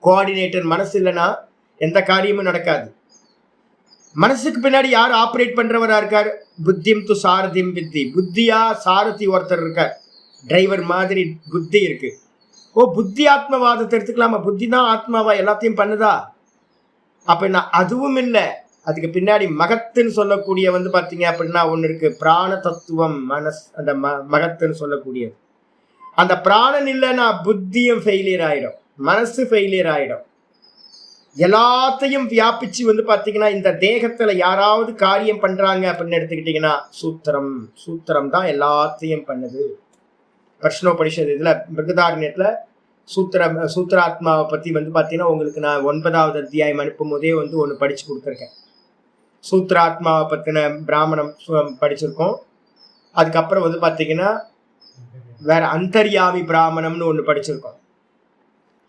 கோஆர்டினேட்டர் மனசு இல்லைன்னா எந்த காரியமும் நடக்காது. மனசுக்கு பின்னாடி யார் ஆப்ரேட் பண்றவரா இருக்காரு? புத்திம் து சாரதிம் வித்தி. புத்தியா சாரதி ஒருத்தர் இருக்கார், டிரைவர் மாதிரி புத்தி இருக்கு. ஓ, புத்தி ஆத்மவாதத்தை எடுத்துக்கலாமா? புத்தி தான் ஆத்மாவா எல்லாத்தையும் பண்ணுதா? அப்படின்னா அதுவும் இல்லை. அதுக்கு பின்னாடி மகத்துன்னு சொல்லக்கூடிய பாத்தீங்க அப்படின்னா ஒண்ணு இருக்கு, பிராண தத்துவம். மனஸ் அந்த மகத்துன்னு சொல்லக்கூடியது. அந்த பிராணன் இல்லைன்னா புத்தியும் ஃபெயிலியர் ஆயிடும், மனசு ஃபெயிலியர் ஆயிடும். எல்லாத்தையும் வியாபிச்சு பாத்தீங்கன்னா இந்த தேகத்துல யாராவது காரியம் பண்றாங்க அப்படின்னு எடுத்துக்கிட்டீங்கன்னா சூத்திரம் தான் எல்லாத்தையும் பண்ணுது. பிரஷ்னோபனிஷத் இதுல பிருகதாரண்யத்துல சூத்திராத்மாவை பத்தி பாத்தீங்கன்னா உங்களுக்கு நான் 9வது அத்தியாயம் அனுப்பும் போதே ஒண்ணு படிச்சு கொடுத்துருக்கேன். சூத்திராத்மாவை பத்தின பிராமணம் படிச்சிருக்கோம். அதுக்கப்புறம் பாத்தீங்கன்னா வேற அந்தர்யாமி பிராமணம்னு ஒண்ணு படிச்சிருக்கோம்.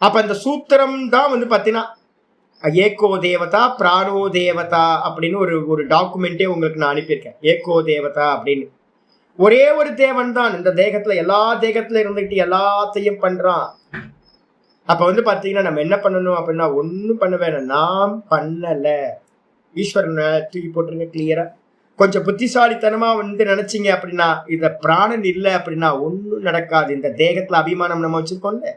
அப்ப அந்த சூத்திரம் தான் பாத்தீங்கன்னா ஏகோ தேவதா பிராணோ தேவதா அப்படின்னு ஒரு டாக்குமெண்டே உங்களுக்கு நான் அனுப்பியிருக்கேன். ஏகோ தேவதா அப்படின்னு ஒரே ஒரு தேவன் தான் இந்த தேகத்துல, எல்லா தேகத்துல இருந்துகிட்டு எல்லாத்தையும் பண்றான். அப்ப பாத்தீங்கன்னா நம்ம என்ன பண்ணணும் அப்படின்னா ஒன்னும் பண்ண வேணாம், நாம் பண்ணல. ஈஸ்வரனை தூக்கி போட்டுருங்க கிளியரா. கொஞ்சம் புத்திசாலித்தனமா நினைச்சீங்க அப்படின்னா இந்த பிராணன் இல்லை அப்படின்னா ஒன்னும் நடக்காது. இந்த தேகத்துல அபிமானம் நம்ம வச்சிருக்கோம்ல,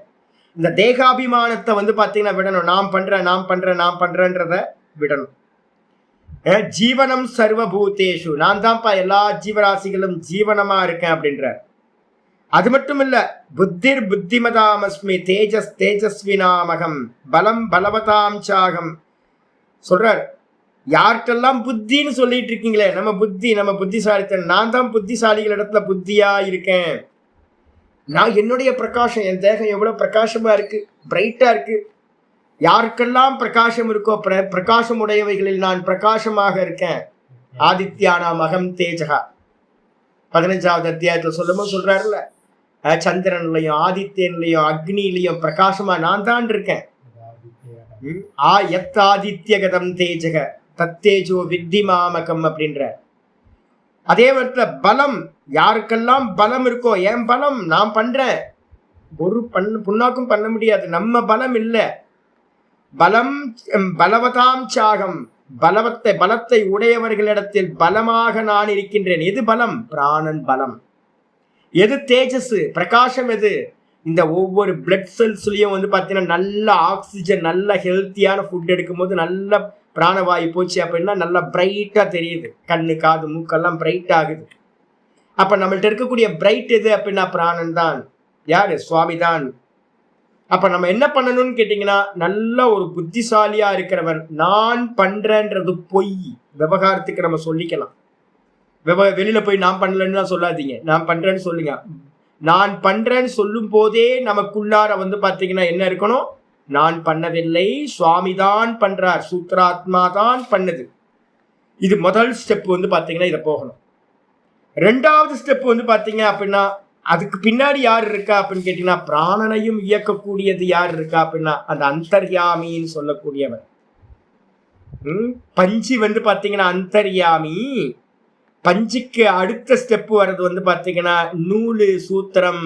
இந்த தேகாபிமானத்தை பாத்தீங்கன்னா விடணும். நான் பண்றேன்றத விடணும். ஜீவனம் சர்வபூதேஷு, நான் தான்ப்பா எல்லா ஜீவராசிகளும் ஜீவனமா இருக்கேன் அப்படின்ற. அது மட்டும் இல்ல, புத்திர் புத்திமதாமஸ்மி தேஜஸ் தேஜஸ்வினாமகம் பலம் பலவதாம் சாகம் சொல்றார். யார்கிட்டெல்லாம் புத்தின்னு சொல்லிட்டு இருக்கீங்களே, நம்ம புத்திசாலித்தன், நான் தான் புத்திசாலிகள் இடத்துல புத்தியா இருக்கேன். நான் என்னுடைய பிரகாசம், என் தேகம் எவ்வளவு பிரகாசமா இருக்கு, பிரைட்டா இருக்கு. யாருக்கெல்லாம் பிரகாசம் இருக்கோ பிரகாசம் உடையவைகளில் நான் பிரகாசமாக இருக்கேன். ஆதித்யானாம் அகம் தேஜகா 15வது அத்தியாயத்துல சொல்லும்போது சொல்றாருல்ல, சந்திரன்லையும் ஆதித்யன்லையும் அக்னிலையும் பிரகாசமா நான் தான் இருக்கேன். எத் ஆதித்யகதம் தேஜக தத்தேஜோ வித்திமாமகம் அப்படின்ற. அதே இடத்துல பலம், யாருக்கெல்லாம் பலம் இருக்கோ, என் பலம் நான் பண்றேன். ஒரு புண்ணாக்கும் பண்ண முடியாது, நம்ம பலம் இல்லை. பலம் பலவதாம் சாகம், பலத்தை உடையவர்களிடத்தில் பலமாக நான் இருக்கின்றேன். எது பலம்? பிராணன் பலம். எது தேஜஸ் பிரகாசம்? எது? இந்த ஒவ்வொரு பிளட் செல்ஸ்லயும் பாத்தீங்கன்னா நல்ல ஆக்சிஜன், நல்ல ஹெல்த்தியான ஃபுட் எடுக்கும் போது நல்ல பிராணவாயு போச்சு அப்படின்னா நல்லா பிரைட்டா தெரியுது. கண்ணு காது மூக்கெல்லாம் பிரைட் ஆகுது. அப்ப நம்மள்ட்ட இருக்கக்கூடிய பிரைட் எது அப்படின்னா பிராணன் தான். யாரு? சுவாமி தான். அப்ப நம்ம என்ன பண்ணணும்னு கேட்டீங்கன்னா, நல்ல ஒரு புத்திசாலியா இருக்கிறவன் நான் பண்றேன்றது பொய். விவகாரத்துக்கு நம்ம சொல்லிக்கலாம். வெளியில போய் நான் பண்ணலன்னு சொல்லாதீங்க, நான் பண்றேன்னு சொல்லுங்க. நான் பண்றேன்னு சொல்லும் போதே நமக்குள்ளார பாத்தீங்கன்னா என்ன இருக்கணும்? நான் பண்ணவில்லை, சுவாமி தான் பண்றார், சூத்திராத்மா தான் பண்ணுது. இது முதல் ஸ்டெப் பாத்தீங்கன்னா இதை போகணும். 2வது ஸ்டெப் பாத்தீங்க அப்படின்னா அதுக்கு பின்னாடி யார் இருக்கா அப்படின்னு கேட்டீங்கன்னா, பிராணனையும் இயக்கக்கூடியது யார் இருக்கா அப்படின்னா அந்த அந்தர்யாமின்னு சொல்லக்கூடியவர். பஞ்சு பாத்தீங்கன்னா அந்தர்யாமி. பஞ்சுக்கு அடுத்த ஸ்டெப் வர்றது பாத்தீங்கன்னா நூலு, சூத்திரம்.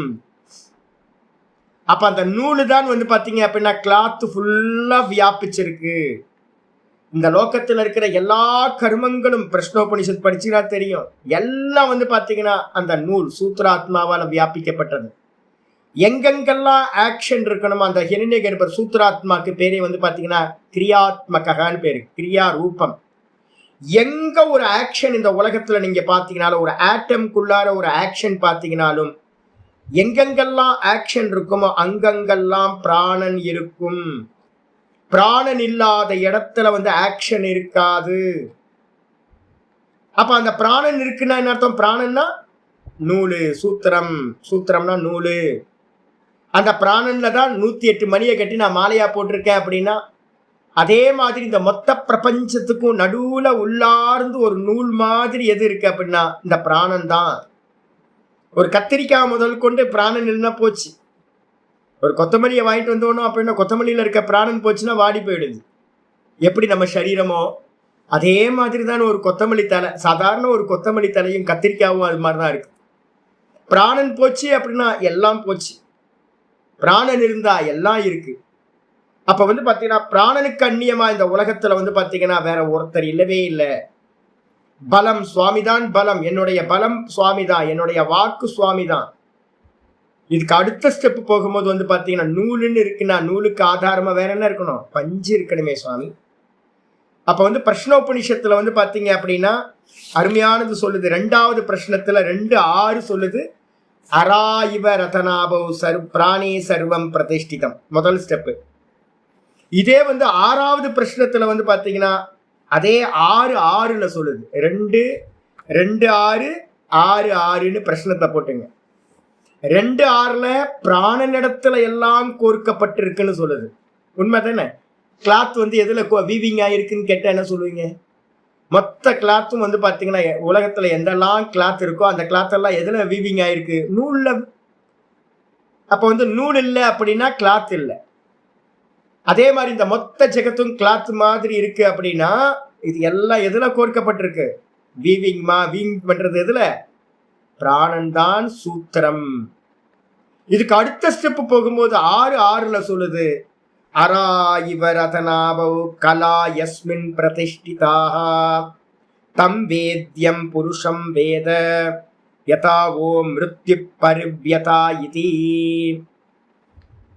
அப்ப அந்த நூலு தான் பாத்தீங்க அப்படின்னா கிளாத் ஃபுல்லா வியாபிச்சிருக்கு. இந்த லோகத்துல இருக்கிற எல்லா கர்மங்களும் பிரஷ்னோபனிஷத் படிச்சுனா தெரியும், எல்லாம் பாத்தீங்கன்னா அந்த நூல் சூத்திராத்மாவால வியாபிக்கப்பட்டது. எங்கெங்கெல்லாம் ஆக்ஷன் இருக்கணுமோ அந்த ஹிரண்ய கர்ப்பர் சூத்திராத்மாக்கு பேரே பாத்தீங்கன்னா கிரியாத்மகான்னு பேரு, கிரியா ரூபம். எங்க ஒரு ஆக்ஷன் இந்த உலகத்துல நீங்க பாத்தீங்கன்னாலும், ஒரு ஆட்டம்குள்ளார ஒரு ஆக்ஷன் பாத்தீங்கன்னாலும், எங்கெங்கெல்லாம் ஆக்ஷன் இருக்குமோ அங்கங்கெல்லாம் பிராணன் இருக்கும். பிராணன் இல்லாத இடத்துல ஆக்ஷன் இருக்காது. அப்ப அந்த பிராணன் இருக்குன்னா என்ன அர்த்தம்? பிராணன்னா நூலு, சூத்திரம்னா நூலு. அந்த பிராணன்ல தான் 108 மணியை கட்டி நான் மாலையா போட்டிருக்கேன் அப்படின்னா, அதே மாதிரி இந்த மொத்த பிரபஞ்சத்துக்கும் நடுவுல உள்ளார்ந்து ஒரு நூல் மாதிரி எது இருக்கு அப்படின்னா இந்த பிராணன் தான். ஒரு கத்திரிக்காய் முதல் கொண்டு பிராணன் இல்லைன்னா போச்சு. ஒரு கொத்தமல்லியை வாங்கிட்டு வந்தோம் அப்படின்னா கொத்தமல்லியில இருக்க பிராணன் போச்சுன்னா வாடி போயிடுது. எப்படி நம்ம சரீரமோ அதே மாதிரி தான் ஒரு கொத்தமல்லி தலை, சாதாரண ஒரு கொத்தமல்லி தலையும் கத்திரிக்காவும் அது மாதிரிதான் இருக்கு. பிராணன் போச்சு அப்படின்னா எல்லாம் போச்சு. பிராணன் இருந்தா எல்லாம் இருக்கு. அப்ப வந்து பாத்தீங்கன்னா பிராணனுக்கு அந்நியமா இந்த உலகத்துல வந்து பாத்தீங்கன்னா வேற ஒருத்தர் இல்லவே இல்லை. பலம் சுவாமிதான், பலம் என்னுடைய பலம் சுவாமிதான், என்னுடைய வாக்கு சுவாமிதான். இதுக்கு அடுத்த ஸ்டெப் போகும்போது வந்து பாத்தீங்கன்னா நூலுன்னு இருக்குன்னா நூலுக்கு ஆதாரமா வேற என்ன இருக்கணும்? பஞ்சு இருக்கணுமே சுவாமி. அப்ப வந்து பிரஷ்னோபனிஷத்துல வந்து பாத்தீங்க அப்படின்னா அருமையானது சொல்லுது. 2வது பிரஷ்னத்துல 2:6 சொல்லுது, அரா இவ ரதனாபவ் பிராணே சர்வம் பிரதிஷ்டிதம். முதல் ஸ்டெப். இதே வந்து 6வது பிரஷ்னத்துல வந்து பாத்தீங்கன்னா அதே 6:6 சொல்லுது. 2:2:6 6:6 பிரஷ்னத்தை போட்டுங்க. 2:6 பிராணனிடத்துல எல்லாம் கோர்க்கப்பட்டிருக்குன்னு சொல்லுது. உண்மை தானே? கிளாத் வந்து எதுல வீவிங் ஆயிருக்குன்னு கேட்டா என்ன சொல்லுவீங்க? மொத்த கிளாத்தும் வந்து பாத்தீங்கன்னா உலகத்துல எந்தெல்லாம் கிளாத் இருக்கோ அந்த கிளாத் எல்லாம் எதுல வீவிங் ஆயிருக்கு? நூல்ல. அப்ப வந்து நூல் இல்லை அப்படின்னா கிளாத் இல்லை. அதே மாதிரி இந்த மொத்த ஜெகத்தும் கிளாத் மாதிரி இருக்கு அப்படின்னா இது எல்லாம் எதுல கோர்க்கப்பட்டிருக்கு? வீவிங் பண்றது எதுல? பிராணன் தான் சூத்திரம். இதுக்கு அடுத்த ஸ்டெப் போகும்போது 6:6 சொல்லுது, அரா இவ ரதனாபவ் கலா யஸ்மின் பிரதிஷ்டிதாக தம் வேத்யம் புருஷம் வேத யதா ஓ மிருத்யு பரிவ்யதா இதி.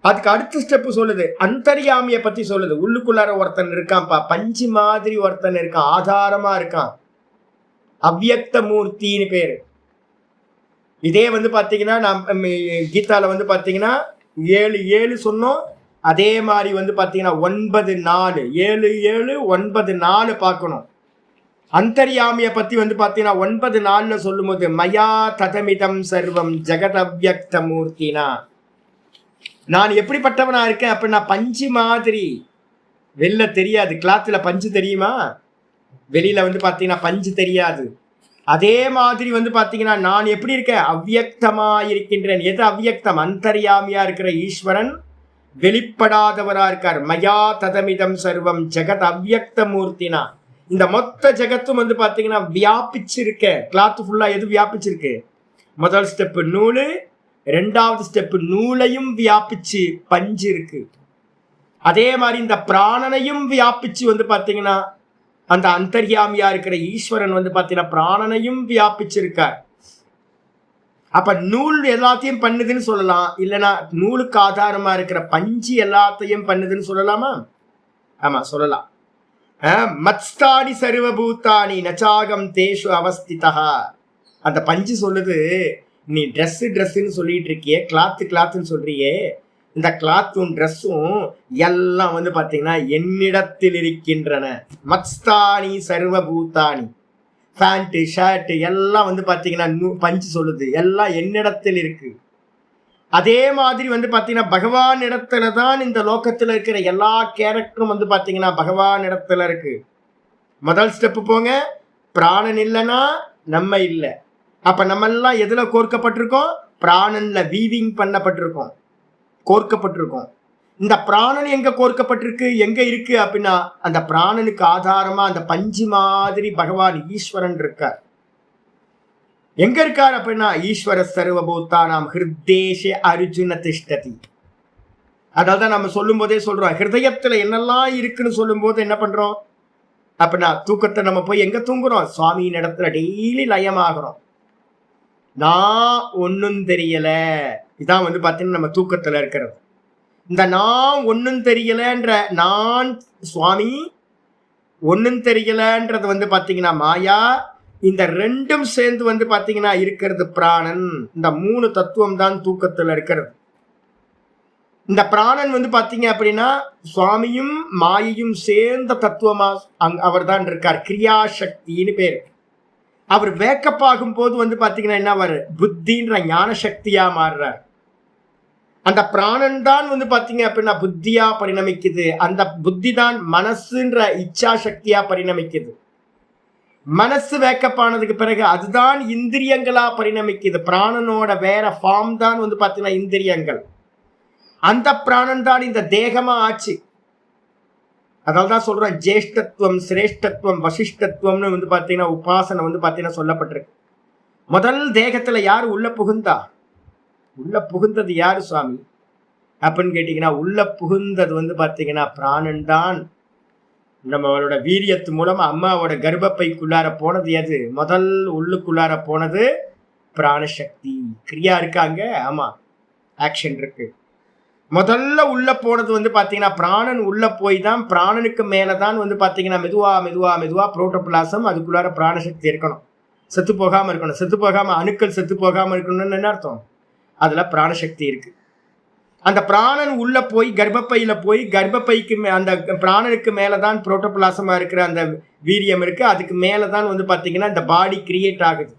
அதுக்கு அடுத்த ஸ்டெப் சொல்லுது, அந்தர்யாமிய பத்தி சொல்லுது. உள்ளுக்குள்ளார ஒருத்தன் இருக்கான்ப்பா, பஞ்சு மாதிரி ஒருத்தன் இருக்கான், ஆதாரமா இருக்கான், அவ்யக்த மூர்த்தின்னு பேரு. இதே வந்து பாத்தீங்கன்னா நம்ம கீதால வந்து பாத்தீங்கன்னா 7:7 சொன்னோம். அதே மாதிரி வந்து பாத்தீங்கன்னா 9:4 7:7 9:4 பார்க்கணும். அந்தர்யாமிய பத்தி வந்து பாத்தீங்கன்னா 9:4 சொல்லும் போது மயா ததமிதம் சர்வம் ஜெகத் அவ்யக்த மூர்த்தினா, நான் எப்படிப்பட்டவனா இருக்கேன் அப்படின்னா பஞ்சு மாதிரி. வெளில தெரியாது, கிளாத்ல பஞ்சு தெரியுமா? வெளியில வந்து பாத்தீங்கன்னா பஞ்சு தெரியாது. அதே மாதிரி வந்து பாத்தீங்கன்னா நான் எப்படி இருக்கேன்? அவ்யக்தமா இருக்கின்றேன். எது அவ்யக்தம்? அந்தர்யாமியா இருக்கிற ஈஸ்வரன் வெளிப்படாதவரா இருக்கார். மயா ததமிதம் சர்வம் ஜெகத் அவ்யக்த மூர்த்தினா, இந்த மொத்த ஜெகத்தும் வந்து பாத்தீங்கன்னா வியாபிச்சிருக்க. கிளாத் ஃபுல்லா எது வியாபிச்சிருக்கு? முதல் ஸ்டெப் நூலு, 2வது ஸ்டெப் நூலையும் வியாபிச்சு பஞ்சு இருக்கு. அதே மாதிரி இந்த பிராணனையும் வியாபிச்சு வந்து பாத்தீங்கன்னா அந்த அந்தர்யாமியா இருக்கிற ஈஸ்வரன் வந்து பாத்தீங்கன்னா பிராணனையும் வியாபிச்சிருக்கார். அப்ப நூல் எல்லாத்தையும் பண்ணுதுன்னு சொல்லலாம், இல்லைன்னா நூலுக்கு ஆதாரமா இருக்கிற பஞ்சு எல்லாத்தையும் பண்ணுதுன்னு சொல்லலாமா? ஆமா சொல்லலாம். மத்ஸ்தாடி சர்வபூத்தானி நச்சாகம் தேஷு அவஸ்திதா. அந்த பஞ்சு சொல்லுது, நீ ட்ரெஸ்ன்னு சொல்லிட்டு இருக்கியே, கிளாத்துன்னு சொல்றியே, இந்த கிளாத்தும் ட்ரெஸ்ஸும் எல்லாம் வந்து பாத்தீங்கன்னா என்னிடத்தில் இருக்கின்றன. மத்ஸ்தானி சர்வபூத்தானி, பேண்ட் ஷர்ட் எல்லாம் வந்து பாத்தீங்கன்னா பஞ்சு சொல்லுது எல்லாம் என்னிடத்தில் இருக்கு. அதே மாதிரி வந்து பாத்தீங்கன்னா பகவான் இடத்துல தான் இந்த லோகத்துல இருக்கிற எல்லா கேரக்டரும் வந்து பாத்தீங்கன்னா பகவான் இடத்துல இருக்கு. முதல் ஸ்டெப் போங்க, பிராணன் இல்லைன்னா நம்ம இல்லை. அப்ப நம்ம எல்லாம் எதுல கோர்க்கப்பட்டிருக்கோம்? பிராணன்ல வீவிங் பண்ணப்பட்டிருக்கோம், கோர்க்கப்பட்டிருக்கோம். இந்த பிராணன் எங்க கோர்க்கப்பட்டிருக்கு, எங்க இருக்கு அப்படின்னா அந்த பிராணனுக்கு ஆதாரமா அந்த பஞ்சு மாதிரி பகவான் ஈஸ்வரன் இருக்கார். எங்க இருக்கார் அப்படின்னா ஈஸ்வர சர்வபூதானாம் ஹிருத்தேஷ அர்ஜுன திஷ்டதி. அதான் நம்ம சொல்லும் போதே சொல்றோம், ஹிருதயத்துல என்னெல்லாம் இருக்குன்னு சொல்லும் போது என்ன பண்றோம் அப்படின்னா தூக்கத்தை நம்ம போய் எங்க தூங்குறோம்? சுவாமியின் இடத்துல டெய்லி லயமாகிறோம். நான் ஒன்னும் தெரியல, இதான் வந்து பாத்தீங்கன்னா நம்ம தூக்கத்துல இருக்கிறது. இந்த நான் ஒன்னும் தெரியலன்ற நான் சுவாமி ஒன்னும் தெரியலன்றது வந்து பாத்தீங்கன்னா மாயா. இந்த ரெண்டும் சேர்ந்து வந்து பாத்தீங்கன்னா இருக்கிறது பிராணன். இந்த 3 தத்துவம் தான் தூக்கத்துல இருக்கிறது. இந்த பிராணன் வந்து பாத்தீங்க அப்படின்னா சுவாமியும் மாயையும் சேர்ந்த தத்துவமா அவர் தான் இருக்கார். கிரியாசக்தின்னு பேரு. அவர் வேக்கப் ஆகும் போது வந்து பாத்தீங்கன்னா என்ன வரு? புத்தின்ற ஞான சக்தியா மாறுறார். அந்த பிராணன் தான் வந்து பாத்தீங்க அப்படின்னா புத்தியா பரிணமிக்குது. அந்த புத்தி தான் மனசுன்ற இச்சா சக்தியா பரிணமிக்குது. மனசு வேக்கப் ஆனதுக்கு பிறகு அதுதான் இந்திரியங்களா பரிணமிக்குது. பிராணனோட வேற ஃபார்ம் தான் வந்து பாத்தீங்கன்னா இந்திரியங்கள். அந்த பிராணன் தான் இந்த தேகமா ஆச்சு. அதனால்தான் சொல்றேன், ஜேஷ்டத்துவம் சிரேஷ்டத்துவம் வசிஷ்டத்துவம்னு வந்து பாத்தீங்கன்னா உபாசனை வந்து பாத்தீங்கன்னா சொல்லப்பட்டிருக்கு. முதல் தேகத்துல யாரு உள்ள புகுந்தா? உள்ள புகுந்தது யாரு சுவாமி? அப்படின்னு கேட்டீங்கன்னா உள்ள புகுந்தது வந்து பாத்தீங்கன்னா பிராணன் தான். நம்மளோட வீரியத்து மூலமா அம்மாவோட கர்ப்பப்பைக்குள்ளார போனது எது? முதல் உள்ளுக்குள்ளார போனது பிராணசக்தி. கிரியா இருக்காங்க, ஆமா, ஆக்ஷன் இருக்கு. முதல்ல உள்ள போனது வந்து பாத்தீங்கன்னா பிராணன் உள்ள போய் தான், பிராணனுக்கு மேலதான் வந்து பாத்தீங்கன்னா மெதுவா மெதுவா மெதுவா புரோட்டோபிளாசம் அதுக்குள்ளார பிராணசக்தி இருக்கணும், செத்து போகாம இருக்கணும். செத்து போகாம அணுக்கள் செத்து போகாம இருக்கணும்னு என்ன அர்த்தம்? அதுல பிராணசக்தி இருக்கு. அந்த பிராணன் உள்ள போய் கர்ப்பப்பையில போய் கர்ப்பப்பைக்கு அந்த பிராணனுக்கு மேலதான் புரோட்டோபிளாசமா இருக்கிற அந்த வீரியம் இருக்கு. அதுக்கு மேலதான் வந்து பாத்தீங்கன்னா இந்த பாடி கிரியேட் ஆகுது.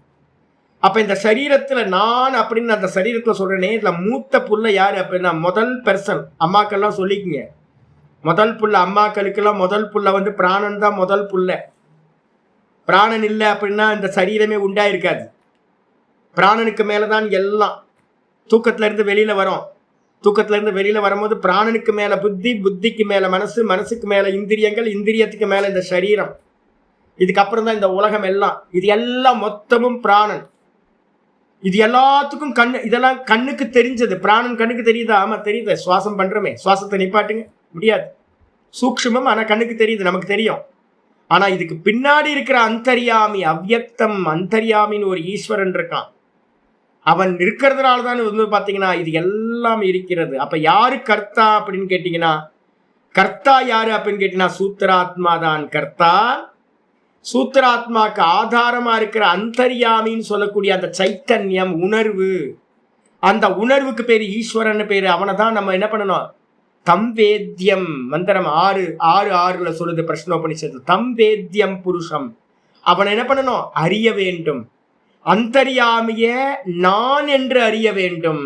அப்ப இந்த சரீரத்துல நான் அப்படின்னு அந்த சரீரத்துல சொல்றேனே, இதுல மூத்த புள்ள யாரு அப்படின்னா முதல் பெர்சன். அம்மாக்கள்லாம் சொல்லிக்குங்க, முதல் புள்ள அம்மாக்களுக்கெல்லாம் முதல் புள்ள வந்து பிராணன் தான் முதல் புள்ள. பிராணன் இல்லை அப்படின்னா இந்த சரீரமே உண்டாயிருக்காது. பிராணனுக்கு மேலதான் எல்லாம். தூக்கத்துல இருந்து வெளியில வரும். தூக்கத்துல இருந்து வெளியில வரும்போது பிராணனுக்கு மேல புத்தி, புத்திக்கு மேல மனசு, மனசுக்கு மேல இந்திரியங்கள், இந்திரியத்துக்கு மேல இந்த சரீரம். இதுக்கப்புறம் தான் இந்த உலகம் எல்லாம். இது எல்லாம் மொத்தமும் பிராணன். இது எல்லாத்துக்கும் கண்ணு, இதெல்லாம் கண்ணுக்கு தெரிஞ்சது. பிராணன் கண்ணுக்கு தெரியுதா? ஆமா தெரியுது. சுவாசம் பண்றோமே, சுவாசத்தை நிப்பாட்டுங்க, முடியாது. சூக்ஷ்மம், ஆனா கண்ணுக்கு தெரியுது, நமக்கு தெரியும். ஆனா இதுக்கு பின்னாடி இருக்கிற அந்தர்யாமி, அவ்யக்தம் அந்தர்யாமின்னு ஒரு ஈஸ்வரன் இருக்கான். அவன் இருக்கிறதுனால தான் வந்து பாத்தீங்கன்னா இது எல்லாம் இருக்கிறது. அப்ப யாரு கர்த்தா அப்படின்னு கேட்டீங்கன்னா, கர்த்தா யாரு அப்படின்னு கேட்டீங்கன்னா சூத்திராத்மா தான் கர்த்தா. சூத்திராத்மாக்கு ஆதாரமா இருக்கிற அந்தர்யாமின்னு சொல்லக்கூடிய அந்த சைத்தன்யம், உணர்வு, அந்த உணர்வுக்கு பேரு ஈஸ்வரன் பேரு. அவனை தான் நம்ம என்ன பண்ணணும்? தம் வேத்தியம் மந்திரம் 6:6 சொல்லுது பிரஷ்னோபனிஷத்து. தம் வேத்தியம் புருஷம், அவனை என்ன பண்ணணும்? அறிய வேண்டும். அந்தர்யாமிய நான் என்று அறிய வேண்டும்.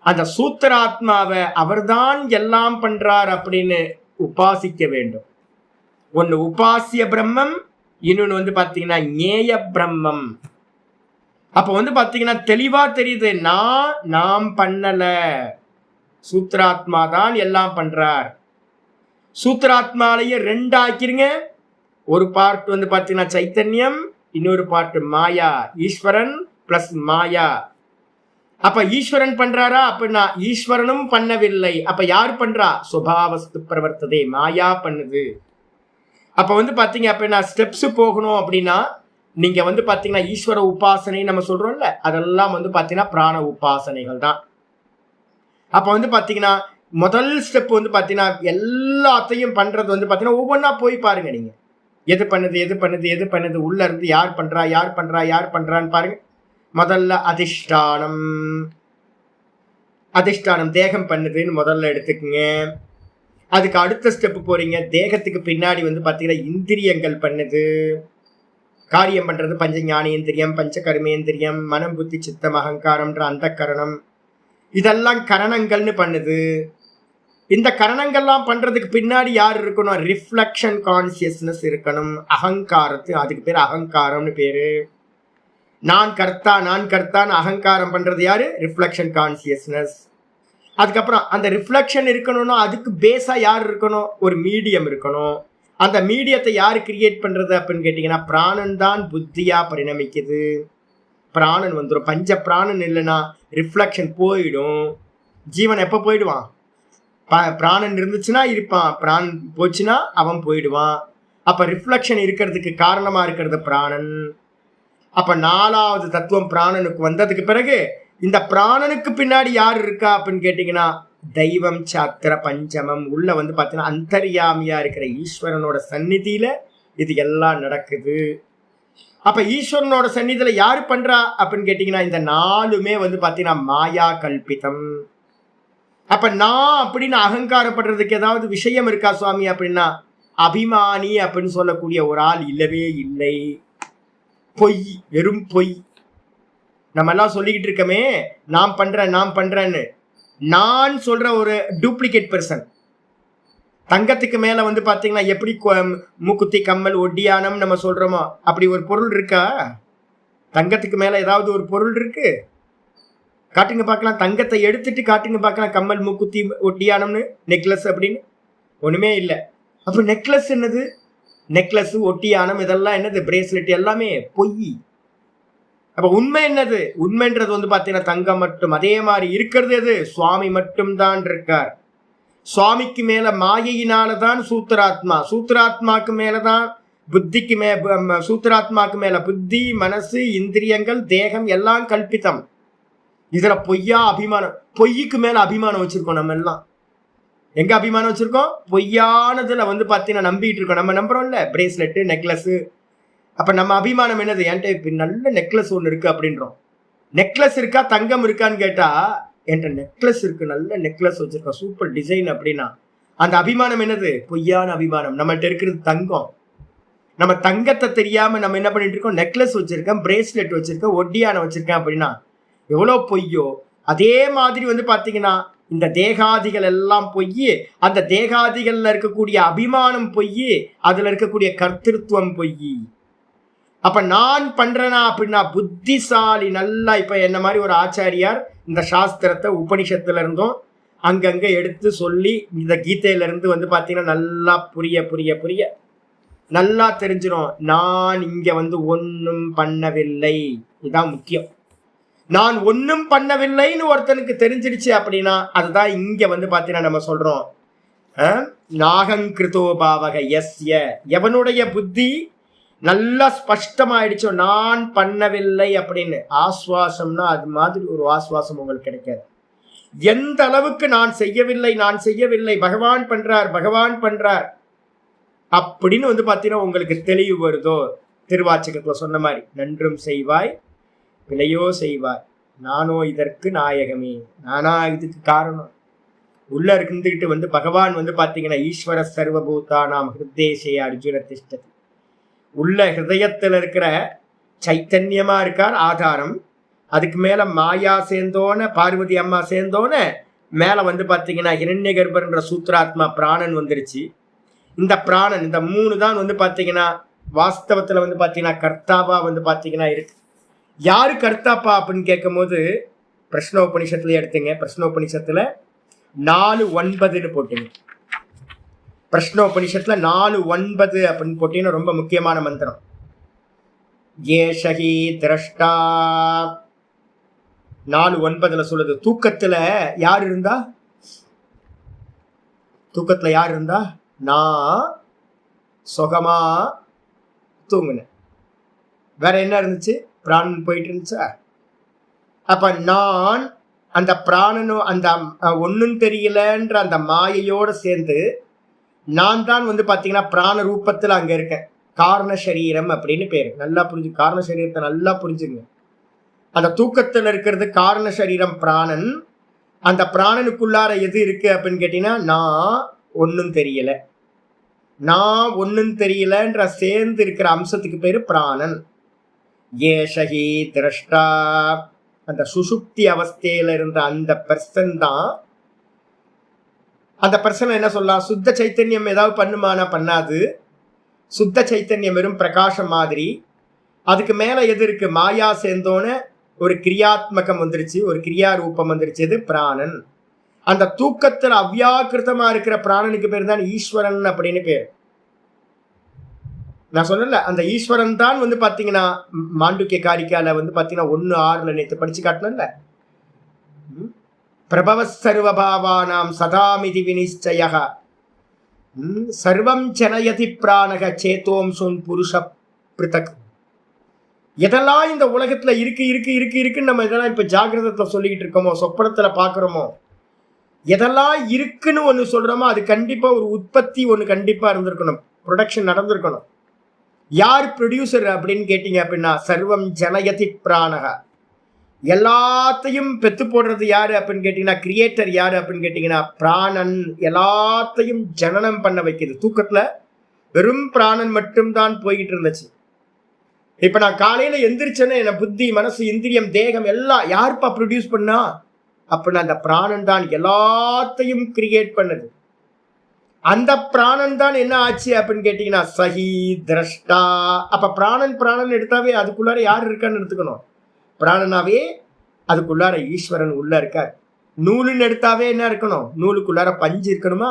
அந்த சூத்திராத்மாவை அவர்தான் எல்லாம் பண்றார் அப்படின்னு உபாசிக்க வேண்டும். ஒன்னு உபாசிய பிரம்மம், இன்னொன்னு வந்து பாத்தீங்கன்னா ஞேய பிரம்மம். அப்ப வந்து பாத்தீங்கன்னா தெளிவா தெரியுது, நாம் பண்ணல, சூத்திராத்மா தான் எல்லாம் பண்றார். சூத்திராத்மாலேயே ரெண்டாக்கிருங்க. ஒரு பார்ட் வந்து பாத்தீங்கன்னா சைத்தன்யம், இன்னொரு பார்ட் மாயா. ஈஸ்வரன் பிளஸ் மாயா. அப்ப ஈஸ்வரன் பண்றாரா அப்படின்னா ஈஸ்வரனும் பண்ணவில்லை. அப்ப யார் பண்றா? சுபாவஸ்து பிரவர்த்ததே, மாயா பண்ணுது. அப்ப வந்து பாத்தீங்க அப்படின்னா ஸ்டெப்ஸ் போகணும் அப்படின்னா நீங்க வந்து பாத்தீங்கன்னா ஈஸ்வர உபாசனை நம்ம சொல்றோம்ல, அதெல்லாம் வந்து பாத்தீங்கன்னா பிராண உபாசனைகள் தான். அப்ப வந்து பாத்தீங்கன்னா முதல் ஸ்டெப் வந்து பாத்தீங்கன்னா எல்லாத்தையும் பண்றது வந்து பாத்தீங்கன்னா ஒவ்வொன்றா போய் பாருங்க. நீங்க எது பண்ணுது எது பண்ணுது எது பண்ணுது, உள்ள இருந்து யார் பண்றா யார் பண்றா யார் பண்றான்னு பாருங்க. முதல்ல அதிஷ்டானம், அதிஷ்டானம் தேகம் பண்ணுதுன்னு முதல்ல எடுத்துக்குங்க. அதுக்கு அடுத்த ஸ்டெப் போறீங்க, தேகத்துக்கு பின்னாடி வந்து பாத்தீங்கன்னா இந்திரியங்கள் பண்ணுது, காரியம் பண்றது. பஞ்ச ஞானேந்திரியம், பஞ்ச கர்மேந்திரியம், மனம் புத்தி சித்தம் அகங்காரம்ன்ற அந்த கரணம், இதெல்லாம் கரணங்கள்னு பண்ணுது. இந்த கரணங்கள்லாம் பண்றதுக்கு பின்னாடி யார் இருக்கணும்? ரிஃப்ளெக்ஷன் கான்சியஸ்னஸ் இருக்கணும். அகங்காரத்து, அதுக்கு பேர் அகங்காரம்னு பேரு. நான் கர்த்தா நான் கர்த்தான்னு அகங்காரம் பண்றது யாரு? Reflection consciousness. அதுக்கப்புறம் அந்த ரிஃப்ளெக்ஷன் இருக்கணும்னா அதுக்கு பேஸா யார் இருக்கணும்? ஒரு மீடியம் இருக்கணும். அந்த மீடியத்தை யாரு கிரியேட் பண்றது அப்படின்னு கேட்டீங்கன்னா பிராணன் தான் புத்தியா பரிணமிக்குது. பிராணன் வந்துடும். பஞ்ச பிராணன் இல்லைன்னா ரிஃப்ளெக்ஷன் போயிடும். ஜீவன் எப்ப போயிடுவான்? பிராணன் இருந்துச்சுன்னா இருப்பான், பிராணன் போச்சுன்னா அவன் போயிடுவான். அப்ப ரிஃப்ளெக்ஷன் இருக்கிறதுக்கு காரணமா இருக்கிறது பிராணன். அப்ப 4வது தத்துவம் பிராணனுக்கு வந்ததுக்கு பிறகு இந்த பிராணனுக்கு பின்னாடி யார் இருக்கா அப்படின்னு கேட்டீங்கன்னா தெய்வம் சாத்திர பஞ்சமம். உள்ள வந்து பாத்தீங்கன்னா அந்தர்யாமியா இருக்கிற ஈஸ்வரனோட சந்நிதியில இது எல்லாம் நடக்குது. அப்ப ஈஸ்வரனோட சந்நிதியில யாரு பண்றா அப்படின்னு கேட்டீங்கன்னா இந்த 4மே வந்து பாத்தீங்கன்னா மாயா கல்பிதம். அப்ப நான் அப்படின்னு அகங்காரப்படுறதுக்கு ஏதாவது விஷயம் இருக்கா சுவாமி அப்படின்னா அபிமானி அப்படின்னு சொல்லக்கூடிய ஒரு ஆள் இல்லவே இல்லை. பொய், வெறும் பொய். நம்ம எல்லாம் சொல்லிக்கிட்டு இருக்கமே நான் பண்றேன்னு, நான் சொல்ற ஒரு டூப்ளிகேட் பெர்சன். தங்கத்துக்கு மேல வந்து பாத்தீங்கன்னா எப்படி மூக்குத்தி கம்மல் ஒட்டியானம் நம்ம சொல்றோமோ அப்படி ஒரு பொருள் இருக்கா? தங்கத்துக்கு மேல ஏதாவது ஒரு பொருள் இருக்கு? காட்டுங்க பார்க்கலாம். தங்கத்தை எடுத்துட்டு காட்டுங்க பார்க்கலாம். கம்மல் மூக்குத்தி ஒட்டியானம்னு, நெக்லஸ் அப்படின்னு ஒண்ணுமே இல்லை. அப்ப நெக்லஸ் என்னது? நெக்லஸ் ஒட்டியானம் இதெல்லாம் என்னது? பிரேஸ்லெட் எல்லாமே பொய். அப்ப உண்மை என்னது? உண்மைன்றது வந்து பாத்தீங்கன்னா தங்கம் மட்டும். அதே மாதிரி இருக்கிறது எது? சுவாமி மட்டும் தான் இருக்கார். சுவாமிக்கு மேல மாயையினாலதான் சூத்திராத்மா, சூத்திராத்மாக்கு மேலதான் புத்திக்கு சூத்திராத்மாக்கு மேல புத்தி, மனசு, இந்திரியங்கள், தேகம் எல்லாம் கல்பித்தம். இதுல பொய்யா அபிமானம், பொய்க்கு மேல அபிமானம் வச்சிருக்கோம். நம்ம எல்லாம் எங்க அபிமானம் வச்சிருக்கோம்? பொய்யானதுல வந்து பாத்தீங்கன்னா நம்பிட்டு இருக்கோம். நம்ம நம்புறோம்ல, பிரேஸ்லெட், நெக்லஸ். அப்ப நம்ம அபிமானம் என்னது? என்கிட்ட இப்ப நல்ல நெக்லஸ் ஒண்ணு இருக்கு அப்படின்றோம். நெக்லஸ் இருக்கா, தங்கம் இருக்கான்னு கேட்டா என்கிட்ட நெக்லஸ் இருக்கு, நல்ல நெக்லஸ் வச்சிருக்கோம், சூப்பர் டிசைன் அப்படின்னா அந்த அபிமானம் என்னது? பொய்யான அபிமானம். நம்மகிட்ட இருக்கிறது தங்கம். நம்ம தங்கத்தை தெரியாம நம்ம என்ன பண்ணிட்டு இருக்கோம்? நெக்லஸ் வச்சிருக்கேன், பிரேஸ்லெட் வச்சிருக்கேன், ஒட்டியான வச்சிருக்கேன் அப்படின்னா எவ்வளவு பொய்யோ. அதே மாதிரி வந்து பாத்தீங்கன்னா இந்த தேகாதிகள் எல்லாம் பொய், அந்த தேகாதிகள்ல இருக்கக்கூடிய அபிமானம் பொய், அதுல இருக்கக்கூடிய கர்த்திருவம் பொய். அப்ப நான் பண்றேனா அப்படின்னா புத்திசாலி. நல்லா இப்ப என்ன மாதிரி ஒரு ஆச்சாரியார் இந்த சாஸ்திரத்தை உபனிஷத்துல இருந்தும் அங்கங்க எடுத்து சொல்லி இந்த கீதையில இருந்து வந்து பாத்தீங்கன்னா நல்லா புரிய புரிய புரிய நல்லா தெரிஞ்சிடும். நான் இங்க வந்து ஒன்னும் பண்ணவில்லை, இதுதான் முக்கியம். நான் ஒன்னும் பண்ணவில்லைன்னு ஒருத்தனுக்கு தெரிஞ்சிருச்சு அப்படின்னா அதுதான் இங்க வந்து பாத்தீங்கன்னா நம்ம சொல்றோம் நாகங்கிருதோ பாவக எஸ்ய. எவனுடைய புத்தி நல்லா ஸ்பஷ்டமாயிடுச்சோ நான் பண்ணவில்லை அப்படின்னு, ஆஸ்வாசம்னா அது மாதிரி ஒரு ஆஸ்வாசம் உங்களுக்கு கிடைக்காது. எந்த அளவுக்கு நான் செய்யவில்லை, நான் செய்யவில்லை, பகவான் பண்றார், பகவான் பண்றார் அப்படின்னு வந்து பாத்தீங்கன்னா உங்களுக்கு தெளிவு வருதோ, திருவாச்சகத்துல சொன்ன மாதிரி நன்றும் செய்வாய் விலையோ செய்வாய், நானோ இதற்கு நாயகமே, நானா இதுக்கு காரணம். உள்ள இருந்துகிட்டு வந்து பகவான் வந்து பாத்தீங்கன்னா ஈஸ்வர சர்வபூதானாம் ஹிருதேசே அர்ஜுன திஷ்டதி. உள்ள ஹிருதயத்தில் இருக்கிற சைத்தன்யமா இருக்கார் ஆதாரம். அதுக்கு மேல மாயா சேர்ந்தோன, பார்வதி அம்மா சேர்ந்தோன மேல வந்து பாத்தீங்கன்னா ஹிரண்ய கர்ப்பர்ன்ற சூத்ராத்மா பிராணன் வந்துருச்சு. இந்த பிராணன், இந்த மூணு தான் வந்து பாத்தீங்கன்னா வாஸ்தவத்துல வந்து பாத்தீங்கன்னா கர்த்தாவா வந்து பாத்தீங்கன்னா இருக்கு. யாரு கர்த்தாப்பா அப்படின்னு கேட்கும் போது பிரஷ்னோபனிஷத்துல எடுத்துங்க. பிரஷ்னோபனிஷத்துல 4:9 போட்டுங்க. பிரஷ்னோபனிஷத்துல 4:9 அப்படின்னு போட்டீங்கன்னா ரொம்ப முக்கியமான மந்திரம். ஏஷகி திரஷ்டா 4:9 சொல்லுது. தூக்கத்துல யார் இருந்தா? தூக்கத்துல யார் இருந்தா? நான் சுகமா தூங்குனேன். வேற என்ன இருந்துச்சு? பிராணன் போயிட்டு இருந்துச்சா? அப்ப நான் அந்த பிராணனும் அந்த ஒன்னும் தெரியலன்ற அந்த மாயையோட சேர்ந்து நான் தான் வந்து பாத்தீங்கன்னா பிராண ரூபத்துல அங்க இருக்கேன். காரண சரீரம் அப்படின்னு பேரு. நல்லா புரிஞ்சு, காரண சரீரத்தை நல்லா புரிஞ்சுங்க. அந்த தூக்கத்துல இருக்கிறது காரண சரீரம் பிராணன். அந்த பிராணனுக்குள்ளார எது இருக்கு அப்படின்னு கேட்டீங்கன்னா நான் ஒன்னும் தெரியல, நான் ஒன்னும் தெரியலன்ற சேர்ந்து இருக்கிற அம்சத்துக்கு பேரு பிராணன். ஏஷகி திரஷ்டா, அந்த சுசுப்தி அவஸ்தையில இருந்த அந்த பர்சன் தான். அந்த பர்சன் என்ன சொல்லலாம்? சுத்த சைத்தன்யம் ஏதாவது பண்ணுமானா பண்ணாது. சுத்த சைத்தன்யம் வெறும் பிரகாசம் மாதிரி. அதுக்கு மேல எது இருக்கு? மாயா சேர்ந்தோன ஒரு கிரியாத்மகம் வந்துருச்சு, ஒரு கிரியா ரூபம் வந்துருச்சு, இது பிராணன். அந்த தூக்கத்துல அவ்யாக்கிருத்தமா இருக்கிற பிராணனுக்கு பேர் தான் ஈஸ்வரன் அப்படின்னு பேர். நான் சொன்னல, அந்த ஈஸ்வரன் தான் வந்து பாத்தீங்கன்னா மாண்டுக்கிய காரிக்கால வந்து பாத்தீங்கன்னா 1:6 நேற்று படிச்சு காட்டணும்ல. பிரபவ சர்வபாவானாம் சதாமிதி வினிச்சய சர்வம் ஜனயதி பிராணக சேத்தோம் சொன் புருஷ பிருதக். எதெல்லாம் இந்த உலகத்துல இருக்கு இருக்கு இருக்கு இருக்குன்னு நம்ம இதெல்லாம் இப்ப ஜாகிரதத்துல சொல்லிக்கிட்டு இருக்கோமோ, சொப்பனத்துல பாக்குறோமோ, எதெல்லாம் இருக்குன்னு ஒண்ணு சொல்றோமோ அது கண்டிப்பா ஒரு உற்பத்தி ஒண்ணு கண்டிப்பா இருந்திருக்கணும், ப்ரொடக்ஷன் நடந்திருக்கணும். யார் ப்ரொடியூசர் அப்படின்னு கேட்டீங்க அப்படின்னா சர்வம் ஜனயதி பிராணக. எல்லாத்தையும் பெத்து போடுறது யாரு அப்படின்னு கேட்டீங்கன்னா, கிரியேட்டர் யாரு அப்படின்னு கேட்டீங்கன்னா பிராணன். எல்லாத்தையும் ஜனனம் பண்ண வைக்குது. தூக்கத்துல வெறும் பிராணன் மட்டும்தான் போய்கிட்டு இருந்துச்சு. இப்ப நான் காலையில எந்திரிச்சேன்னு என்ன புத்தி, மனசு, இந்திரியம், தேகம் எல்லாம் யாருப்பா ப்ரொடியூஸ் பண்ணா அப்படின்னா அந்த பிராணன் தான் எல்லாத்தையும் கிரியேட் பண்ணுது. அந்த பிராணன் தான் என்ன ஆச்சு அப்படின்னு கேட்டீங்கன்னா சஹி திரஷ்டா. அப்ப பிராணன் பிராணன் எடுத்தாவே அதுக்குள்ளார யார் இருக்கான்னு எடுத்துக்கணும். பிராணனாவே அதுக்குள்ளார ஈஸ்வரன் உள்ள இருக்கார். நூலுன்னு எடுத்தாவே என்ன இருக்கணும்? நூலுக்குள்ளார பஞ்சு இருக்கணுமா?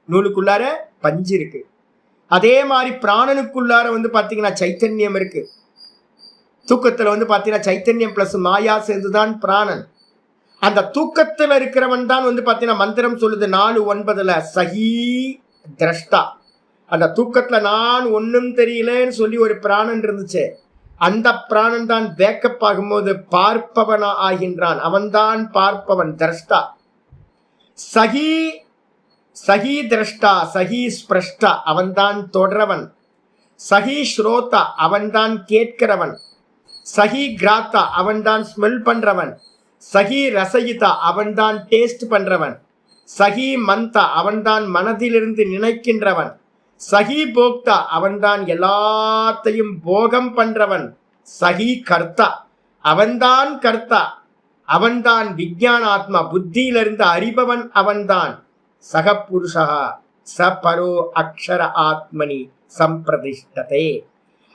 நூலுக்குள்ளார பஞ்சு இருக்கு. அதே மாதிரி பிராணனுக்குள்ளார வந்து பாத்தீங்கன்னா சைத்தன்யம் இருக்கு. தூக்கத்துல வந்து பாத்தீங்கன்னா சைத்தன்யம் பிளஸ் மாயா சேர்ந்துதான் பிராணன். அந்த தூக்கத்துல இருக்கிறவன் தான் வந்து பாத்தீங்கன்னா மந்திரம் சொல்லுது 4:9 சகி திரஷ்டா. அந்த தூக்கத்துல நான் ஒன்னும் தெரியலன்னு சொல்லி ஒரு பிராணன் இருந்துச்சு. அந்த பிராணன் தான் வேக்கப் ஆகும்போது பார்ப்பவனா ஆகின்றான். அவன்தான் பார்ப்பவன், திரஷ்டா. சகி சகி திரஷ்டா, சகி ஸ்பிரஷ்டா, அவன்தான் தொடரவன். சகி ஸ்ரோதா, அவன்தான் கேட்கிறவன். சகி கிராத்தா, அவன்தான் ஸ்மெல் பண்றவன். சகி ரசயிதா, அவன்தான் டேஸ்ட் பண்றவன். சகி மந்தா, அவன்தான் மனதிலிருந்து நினைக்கின்றவன். சகி போக்தா, அவன்தான் எல்லாத்தையும் போகம் பண்றவன். சகி கர்த்தா, அவன்தான் கர்த்தா. அவன்தான் விஞ்ஞான ஆத்மா, புத்தியிலிருந்து அறிபவன் அவன்தான். சகபுருஷா ச பரோ அக்ஷர ஆத்மனி சம்பிரதிஷ்டதே.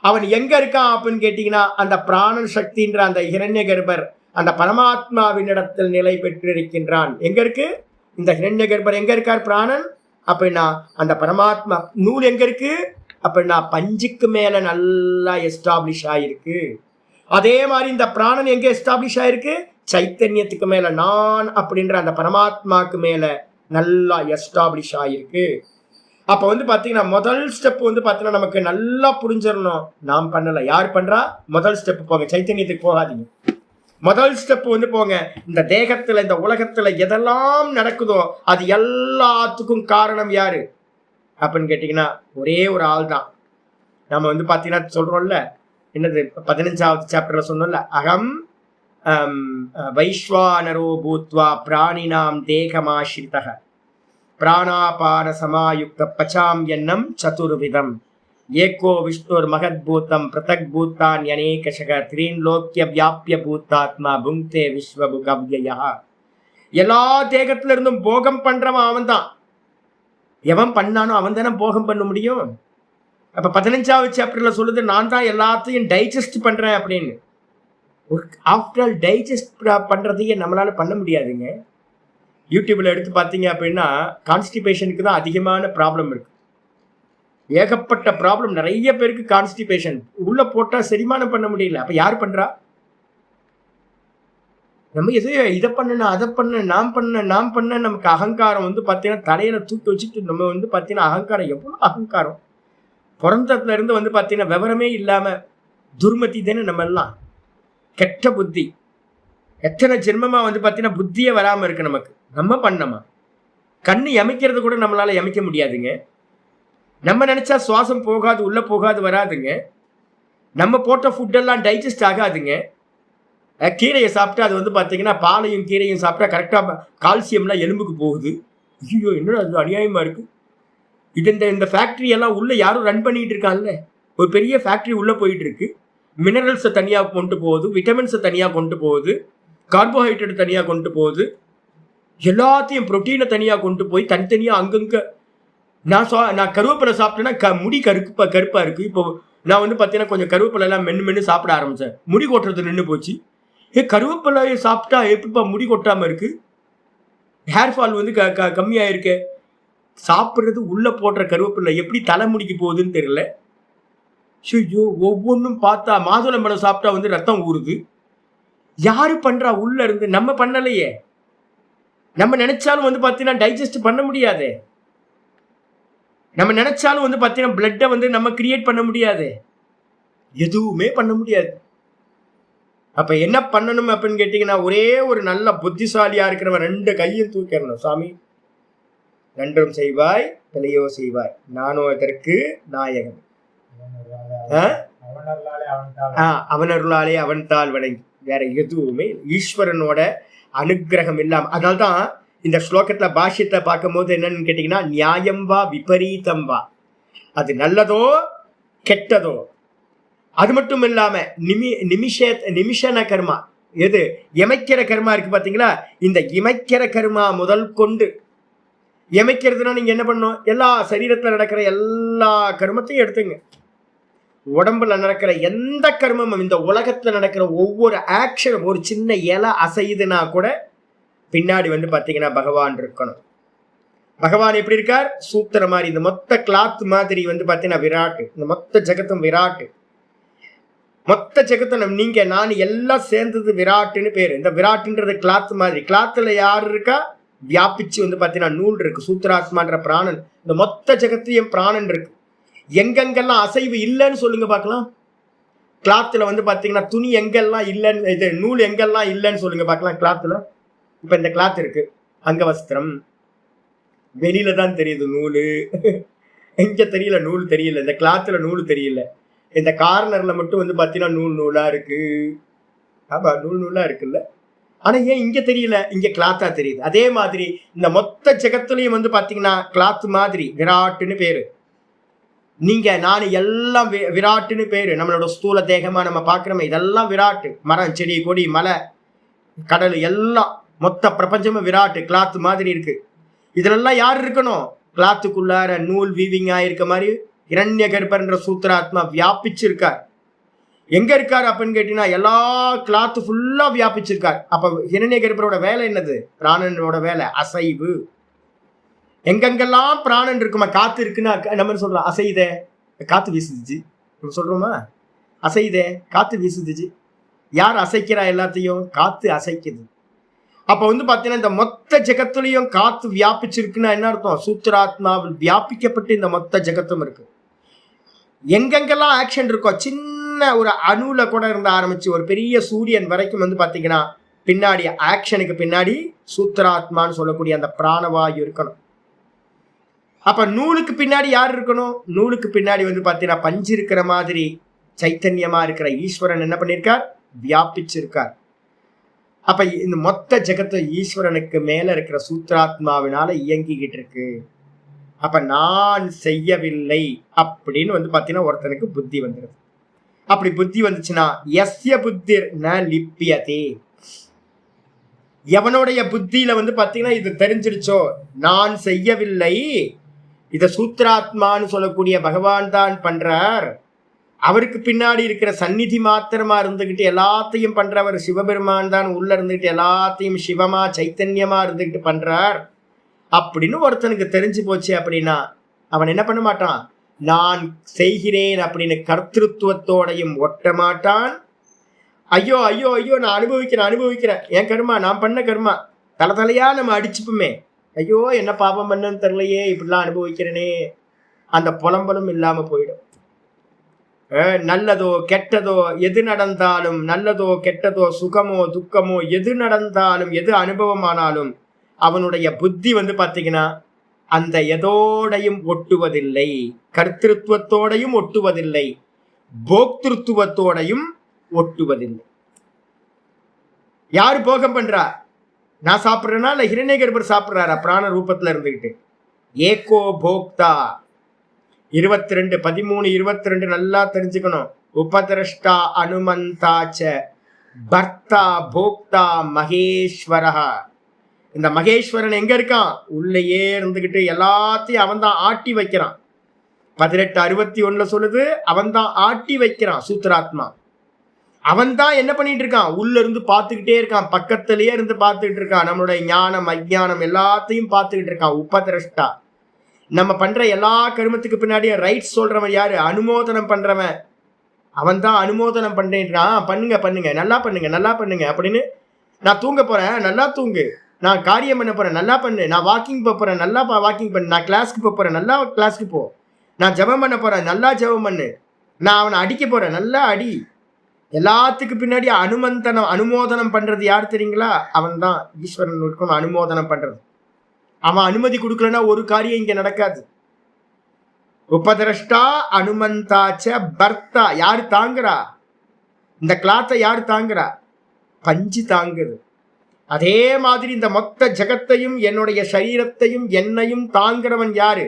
அவன் எங்க இருக்கான் அப்படின்னு கேட்டீங்கன்னா, அந்த பிராணன் சக்தின்ற அந்த ஹிரண்ய கர்ப்பர் அந்த பரமாத்மாவினிடத்தில் நிலை பெற்றிருக்கின்றான். எங்க இருக்கு இந்த ஹிரண்ய கர்ப்பர்? எங்க இருக்கார் பிராணன் அப்படின்னா அந்த பரமாத்மா. நூல் எங்க இருக்கு அப்படின்னா பஞ்சுக்கு மேல நல்லா எஸ்டாப்ளிஷ் ஆயிருக்கு. அதே மாதிரி இந்த பிராணன் எங்க எஸ்டாப்ளிஷ் ஆயிருக்கு? சைத்தன்யத்துக்கு மேல, நான் அப்படின்ற அந்த பரமாத்மாக்கு மேல நல்லா எஸ்டாப்ளிஷ் ஆயிருக்கு. அப்ப வந்து பாத்தீங்கன்னா முதல் ஸ்டெப் வந்து பாத்தீங்கன்னா நமக்கு நல்லா புரிஞ்சிடணும். நாம் பண்ணல, யார் பண்றா? முதல் ஸ்டெப் போங்க, சைத்தன்யத்துக்கு போகாதீங்க. முதல் ஸ்டெப் வந்து போங்க. இந்த தேகத்துல, இந்த உலகத்துல எதெல்லாம் நடக்குதோ அது எல்லாத்துக்கும் காரணம் யாரு அப்படின்னு கேட்டீங்கன்னா ஒரே ஒரு ஆள் தான். நம்ம வந்து பாத்தீங்கன்னா சொல்றோம்ல, என்னது 15வது சாப்டர்ல சொன்னோம்ல, அகம் வைஸ்வானரோ பூத்வா பிராணினாம் தேகமாசிரிதः பிராணாபான சமாயுக்த பச்சாம் எண்ணம் சதுர்விதம் ஏகோ விஷ்ணுர் மகத்பூதம் பிரதக் பூத்தான் யனேகஷக த்ரீன்லோக்கிய வியாபிய பூத்தாத்மா புங்தே விஸ்வபுகவ்யயா. எல்லா தேகத்துல இருந்தும் போகம் பண்றவன் அவன் தான். எவன் பண்ணானோ அவன் தானே போகம் பண்ண முடியும். அப்ப 15வது சாப்டர்ல சொல்லுது, நான் தான் எல்லாத்தையும் டைஜஸ்ட் பண்றேன் அப்படின்னு. ஆஃப்டர் ஆல் டைஜஸ்ட் பண்றதையே நம்மளால பண்ண முடியாதுங்க. யூடியூப்ல எடுத்து பார்த்தீங்க அப்படின்னா கான்ஸ்டிபேஷனுக்கு தான் அதிகமான ப்ராப்ளம் இருக்கு. ஏகப்பட்ட ப்ராப்ளம், நிறைய பேருக்கு கான்ஸ்டிபேஷன். உள்ள போட்டா செரிமானம் பண்ண முடியல. அப்ப யார் பண்றா? நம்ம எது இதை பண்ண அதை பண்ண நாம் பண்ண நமக்கு அகங்காரம் வந்து பார்த்தீங்கன்னா தலையில தூக்கி வச்சுட்டு நம்ம வந்து பார்த்தீங்கன்னா அகங்காரம், எவ்வளோ அகங்காரம். பிறந்ததுல இருந்து வந்து பார்த்தீங்கன்னா விவரமே இல்லாம துர்மதி தானே நம்ம எல்லாம். கெட்ட புத்தி. எத்தனை ஜென்மமா வந்து பார்த்தீங்கன்னா புத்தியே வராம இருக்கு நமக்கு. நம்ம பண்ணமா? கண்ணு எமைக்கிறது கூட நம்மளால எமைக்க முடியாதுங்க. நம்ம நினைச்சா சுவாசம் போகாது, உள்ள போகாது, வராதுங்க. நம்ம போட்ட ஃபுட்டெல்லாம் டைஜஸ்ட் ஆகாதுங்க. கீரையை சாப்பிட்டா அது வந்து பார்த்தீங்கன்னா பாலையும் கீரையும் சாப்பிட்டா கரெக்டாக கால்சியம்லாம் எலும்புக்கு போகுது. ஐயோ, என்னடா அது அநியாயமா இருக்கு. இது இந்த ஃபேக்ட்ரி எல்லாம் உள்ள யாரும் ரன் பண்ணிட்டு இருக்காங்கல்ல. ஒரு பெரிய ஃபேக்ட்ரி உள்ள போயிட்டு இருக்கு. மினரல்ஸை தனியாக கொண்டு போகுது, விட்டமின்ஸை தனியாக கொண்டு போகுது, கார்போஹைட்ரேட் தனியாக கொண்டு போகுது, எல்லாத்தையும் புரோட்டீனை தனியாக கொண்டு போய் தனித்தனியாக அங்கங்கே. நான் கருவேப்பிலை சாப்பிட்டேன்னா முடி கருப்பா இருக்கு. இப்போ நான் வந்து பார்த்தீங்கன்னா கொஞ்சம் கருவேப்பிலை எல்லாம் மென்று சாப்பிட ஆரம்பிச்சேன். முடி கொட்டுறது நின்று போச்சு. கருவேப்பிலையை சாப்பிட்டா எப்படிப்பா முடி கொட்டாமல் இருக்கு? ஹேர் ஃபால் வந்து கம்மியாக இருக்கு. சாப்பிட்றது உள்ள போடுற கருவேப்பிலை எப்படி தலைமுடிக்கு போகுதுன்னு தெரியல. ஐயோ, ஒவ்வொன்றும் பார்த்தா மாதுளம்பழம் சாப்பிட்டா வந்து ரத்தம் ஊறுது. யாரு பண்றா உள்ள இருந்து? நம்ம பண்ணலையே. நம்ம நினைச்சாலும் வந்து பார்த்தீங்கன்னா டைஜஸ்ட் பண்ண முடியாது. நம்ம நினைச்சாலும் வந்து பார்த்தீங்கன்னா பிளட்டை வந்து நம்ம கிரியேட் பண்ண முடியாது. எதுவுமே பண்ண முடியாது. அப்ப என்ன பண்ணணும் அப்படின்னு கேட்டீங்கன்னா, ஒரே ஒரு நல்ல புத்திசாலியா இருக்கிறவன் 2 கையும் தூக்கிடணும். சாமி, நன்றும் செய்வாய் பிழையோ செய்வாய், நானோ இதற்கு நாயகன். அவனருளாலே அவன் தாள் வணங்கி, வேற எதுவுமே ஈஸ்வரனோட அனுகிரகம் இல்லாம. அதனால்தான் இந்த ஸ்லோகத்துல பாஷ்யத்தை பார்க்கும் போது என்னன்னு கேட்டீங்கன்னா, நியாயம் வா விபரீதம் வா, அது நல்லதோ கெட்டதோ, அது மட்டும் இல்லாம நிமிஷன கர்மா, எது இமைக்கிற கர்மா இருக்கு பாத்தீங்களா, இந்த இமைக்கிற கர்மா முதல் கொண்டு, இமைக்கிறதுனா நீங்க என்ன பண்ணணும்? எல்லா சரீரத்துல நடக்கிற எல்லா கர்மத்தையும் எடுத்துங்க. உடம்புல நடக்கிற எந்த கர்மமும், இந்த உலகத்துல நடக்கிற ஒவ்வொரு ஆக்ஷனும், ஒரு சின்ன இலை அசையுதுன்னா கூட பின்னாடி வந்து பாத்தீங்கன்னா பகவான் இருக்கணும். பகவான் எப்படி இருக்கார்? சூத்திர மாதிரி, இந்த மொத்த கிளாத் மாதிரி வந்து பாத்தீங்கன்னா விராட்டு. இந்த மொத்த ஜெகத்தும் விராட்டு. மொத்த ஜெகத்தை நீங்க நான் எல்லாம் சேர்ந்தது விராட்டுன்னு பேரு. இந்த விராட்டுன்றது கிளாத் மாதிரி. கிளாத்துல யாரு இருக்கா? வியாபிச்சு வந்து பாத்தீங்கன்னா நூல் இருக்கு, சூத்திராத்மான்ற பிராணன். இந்த மொத்த ஜெகத்தையும் பிராணன் இருக்கு. எங்கெங்கெல்லாம் அசைவு இல்லைன்னு சொல்லுங்க பார்க்கலாம். கிளாத்துல வந்து பாத்தீங்கன்னா துணி எங்கெல்லாம் இல்லைன்னு, இது நூல் எங்கெல்லாம் இல்லைன்னு சொல்லுங்க பார்க்கலாம் கிளாத்துல. இப்ப இந்த கிளாத் இருக்கு, அங்க வஸ்திரம், வெளியில தான் தெரியுது நூலு, இங்க தெரியல நூல் தெரியல, இந்த கிளாத்துல நூல் தெரியல, இந்த கார்னர்ல மட்டும் வந்து பாத்தீங்கன்னா நூல் நூலா இருக்கு. ஆமா, நூல் நூலா இருக்குல்ல. ஆனா ஏன் இங்க தெரியல? இங்க கிளாத்தா தெரியுது. அதே மாதிரி இந்த மொத்த ஜெகத்துலயும் வந்து பாத்தீங்கன்னா கிளாத் மாதிரி விராட்டுன்னு பேரு. நீங்க நான் எல்லாம் விராட்டுன்னு பேரு. நம்மளோட ஸ்தூல தேகமா நம்ம பாக்குறோமே, இதெல்லாம் விராட்டு. மரம், செடி, கொடி, மலை, கடல் எல்லாம் மொத்த பிரபஞ்சமும் விராட்டு, கிளாத் மாதிரி இருக்கு. இதுலெல்லாம் யார் இருக்கணும்? கிளாத்துக்குள்ளார நூல் வீவிங் ஆயிருக்க மாதிரி இரண்ய கர்ப்பர்ன்ற சூத்திராத்மா வியாபிச்சிருக்கார். எங்க இருக்காரு அப்படின்னு கேட்டீங்கன்னா எல்லா கிளாத்து ஃபுல்லா வியாபிச்சிருக்கார். அப்ப இரண்ய கர்ப்பரோட வேலை என்னது? பிராணனோட வேலை அசைவு. எங்கெங்கெல்லாம் பிராணன் இருக்குமா, காத்து இருக்குன்னா நம்ம சொல்றோம் அசைதே, காத்து வீசுதுச்சு நம்ம சொல்றோமா? அசைதே, காத்து வீசுதுச்சு. யார் அசைக்கிறா? எல்லாத்தையும் காத்து அசைக்குது. அப்ப வந்து பாத்தீங்கன்னா இந்த மொத்த ஜெகத்துலயும் காத்து வியாபிச்சிருக்குன்னா என்ன அர்த்தம்? சூத்திராத்மாவில் வியாபிக்கப்பட்டு இந்த மொத்த ஜெகத்தும் இருக்கு. எங்கெங்கெல்லாம் ஆக்ஷன் இருக்கோ, சின்ன ஒரு அணுல கூட இருந்து ஆரம்பிச்சு ஒரு பெரிய சூரியன் வரைக்கும் வந்து பாத்தீங்கன்னா பின்னாடி ஆக்ஷனுக்கு பின்னாடி சூத்திராத்மான்னு சொல்லக்கூடிய அந்த பிராணவாயு இருக்கணும். அப்ப நூலுக்கு பின்னாடி யார் இருக்கணும்? நூலுக்கு பின்னாடி வந்து பாத்தீங்கன்னா பஞ்சு இருக்கிற மாதிரி சைத்தன்யமா இருக்கிற ஈஸ்வரன் என்ன பண்ணிருக்கார்? வியாபிச்சிருக்கார். அப்ப இந்த மொத்த ஜெகத்து ஈஸ்வரனுக்கு மேல இருக்கிற சூத்திராத்மாவினால இயங்கிக்கிட்டு இருக்கு. அப்ப நான் செய்யவில்லை அப்படின்னு வந்து பாத்தீங்கன்னா ஒருத்தனுக்கு புத்தி வந்துருது. அப்படி புத்தி வந்துச்சுன்னா எஸ்ய புத்திர் ந லிப்பியதே, எவனுடைய புத்தியில வந்து பாத்தீங்கன்னா இது தெரிஞ்சிருச்சோ நான் செய்யவில்லை, இத சூத்திராத்மான்னு சொல்லக்கூடிய பகவான் தான் பண்றார், அவருக்கு பின்னாடி இருக்கிற சந்நிதி மாத்திரமா இருந்துகிட்டு எல்லாத்தையும் பண்றவர் சிவபெருமான் தான் உள்ள இருந்துகிட்டு எல்லாத்தையும் சிவமா சைத்தன்யமா இருந்துகிட்டு பண்றார் அப்படின்னு ஒருத்தனுக்கு தெரிஞ்சு போச்சு அப்படின்னா அவன் என்ன பண்ண மாட்டான்? நான் செய்கிறேன் அப்படின்னு கர்த்திருவத்தோடையும் ஒட்ட மாட்டான். ஐயோ ஐயோ ஐயோ நான் அனுபவிக்கிறேன், என் கர்மா, நான் பண்ண கர்மா, தலையா நம்ம அடிச்சுப்போமே, ஐயோ என்ன பாபம் பண்ணன்னு தெரியலையே, இப்படிலாம் அனுபவிக்கிறேனே, அந்த புலம்பலும் இல்லாம போயிடும். நல்லதோ கெட்டதோ எது நடந்தாலும், நல்லதோ கெட்டதோ சுகமோ துக்கமோ எது நடந்தாலும், எது அனுபவமானாலும் அவனுடைய புத்தி வந்து பாத்தீங்கன்னா அந்த எதோடையும் ஒட்டுவதில்லை, கர்த்திருவத்தோடையும் ஒட்டுவதில்லை, போக்திருத்துவத்தோடையும் ஒட்டுவதில்லை. யாரு போகம் பண்றா? நான் சாப்பிட்றேன்னா இல்ல ஹிரண்யகர்பர் சாப்பிட்றாரா பிராண ரூபத்துல இருந்துகிட்டு? ஏகோ போக்தா 22 13 22 நல்லா தெரிஞ்சுக்கணும். உபதிரஷ்டா அனுமந்தாச்ச பர்த்தா போக்தா மகேஸ்வரஹா. இந்த மகேஸ்வரன் எங்க இருக்கான்? உள்ளேயே இருந்துகிட்டு எல்லாத்தையும் அவன் தான் ஆட்டி வைக்கிறான். 18:61 சொல்லுது, அவன் தான் ஆட்டி வைக்கிறான். சூத்திராத்மா அவன் தான் என்ன பண்ணிட்டு இருக்கான்? உள்ள இருந்து பார்த்துக்கிட்டே இருக்கான், பக்கத்திலேயே இருந்து பார்த்துக்கிட்டு இருக்கான். நம்மளுடைய ஞானம் அஜ்ஞானம் எல்லாத்தையும் பார்த்துக்கிட்டு இருக்கான். உபதிரஷ்டா, நம்ம பண்ற எல்லா கருமத்துக்கு பின்னாடியே ரைட்ஸ் சொல்றவன் யாரு? அனுமோதனம் பண்றவன். அவன் தான் அனுமோதனம் பண்றேன்றான். பண்ணுங்க பண்ணுங்க, நல்லா பண்ணுங்க, நல்லா பண்ணுங்க அப்படின்னு. நான் தூங்க போறேன், நல்லா தூங்கு. நான் காரியம் பண்ண போறேன், நல்லா பண்ணு. நான் வாக்கிங் போறேன், நல்லா வாக்கிங் பண்ணு. நான் கிளாஸ்க்கு போறேன், நல்லா கிளாஸ்க்கு போ. நான் ஜபம் பண்ண போறேன், நல்லா ஜபம் பண்ணு. நான் அவனை அடிக்க போறேன், நல்லா அடி. எல்லாத்துக்கு பின்னாடி அனுமோதனம் பண்றது யார் தெரியுங்களா? அவன் தான் ஈஸ்வரன் இருக்கணும் அனுமோதனம் பண்றது. அவன் அனுமதி கொடுக்கலன்னா ஒரு காரியம் இங்க நடக்காது. உபதிரஷ்டா அனுமந்தாச்ச பர்த்தா. யாரு தாங்குறா? இந்த கிளாத்தை யாரு தாங்குறா? பஞ்சு தாங்குது. அதே மாதிரி இந்த மொத்த ஜகத்தையும் என்னுடைய சரீரத்தையும் என்னையும் தாங்கிறவன் யாரு?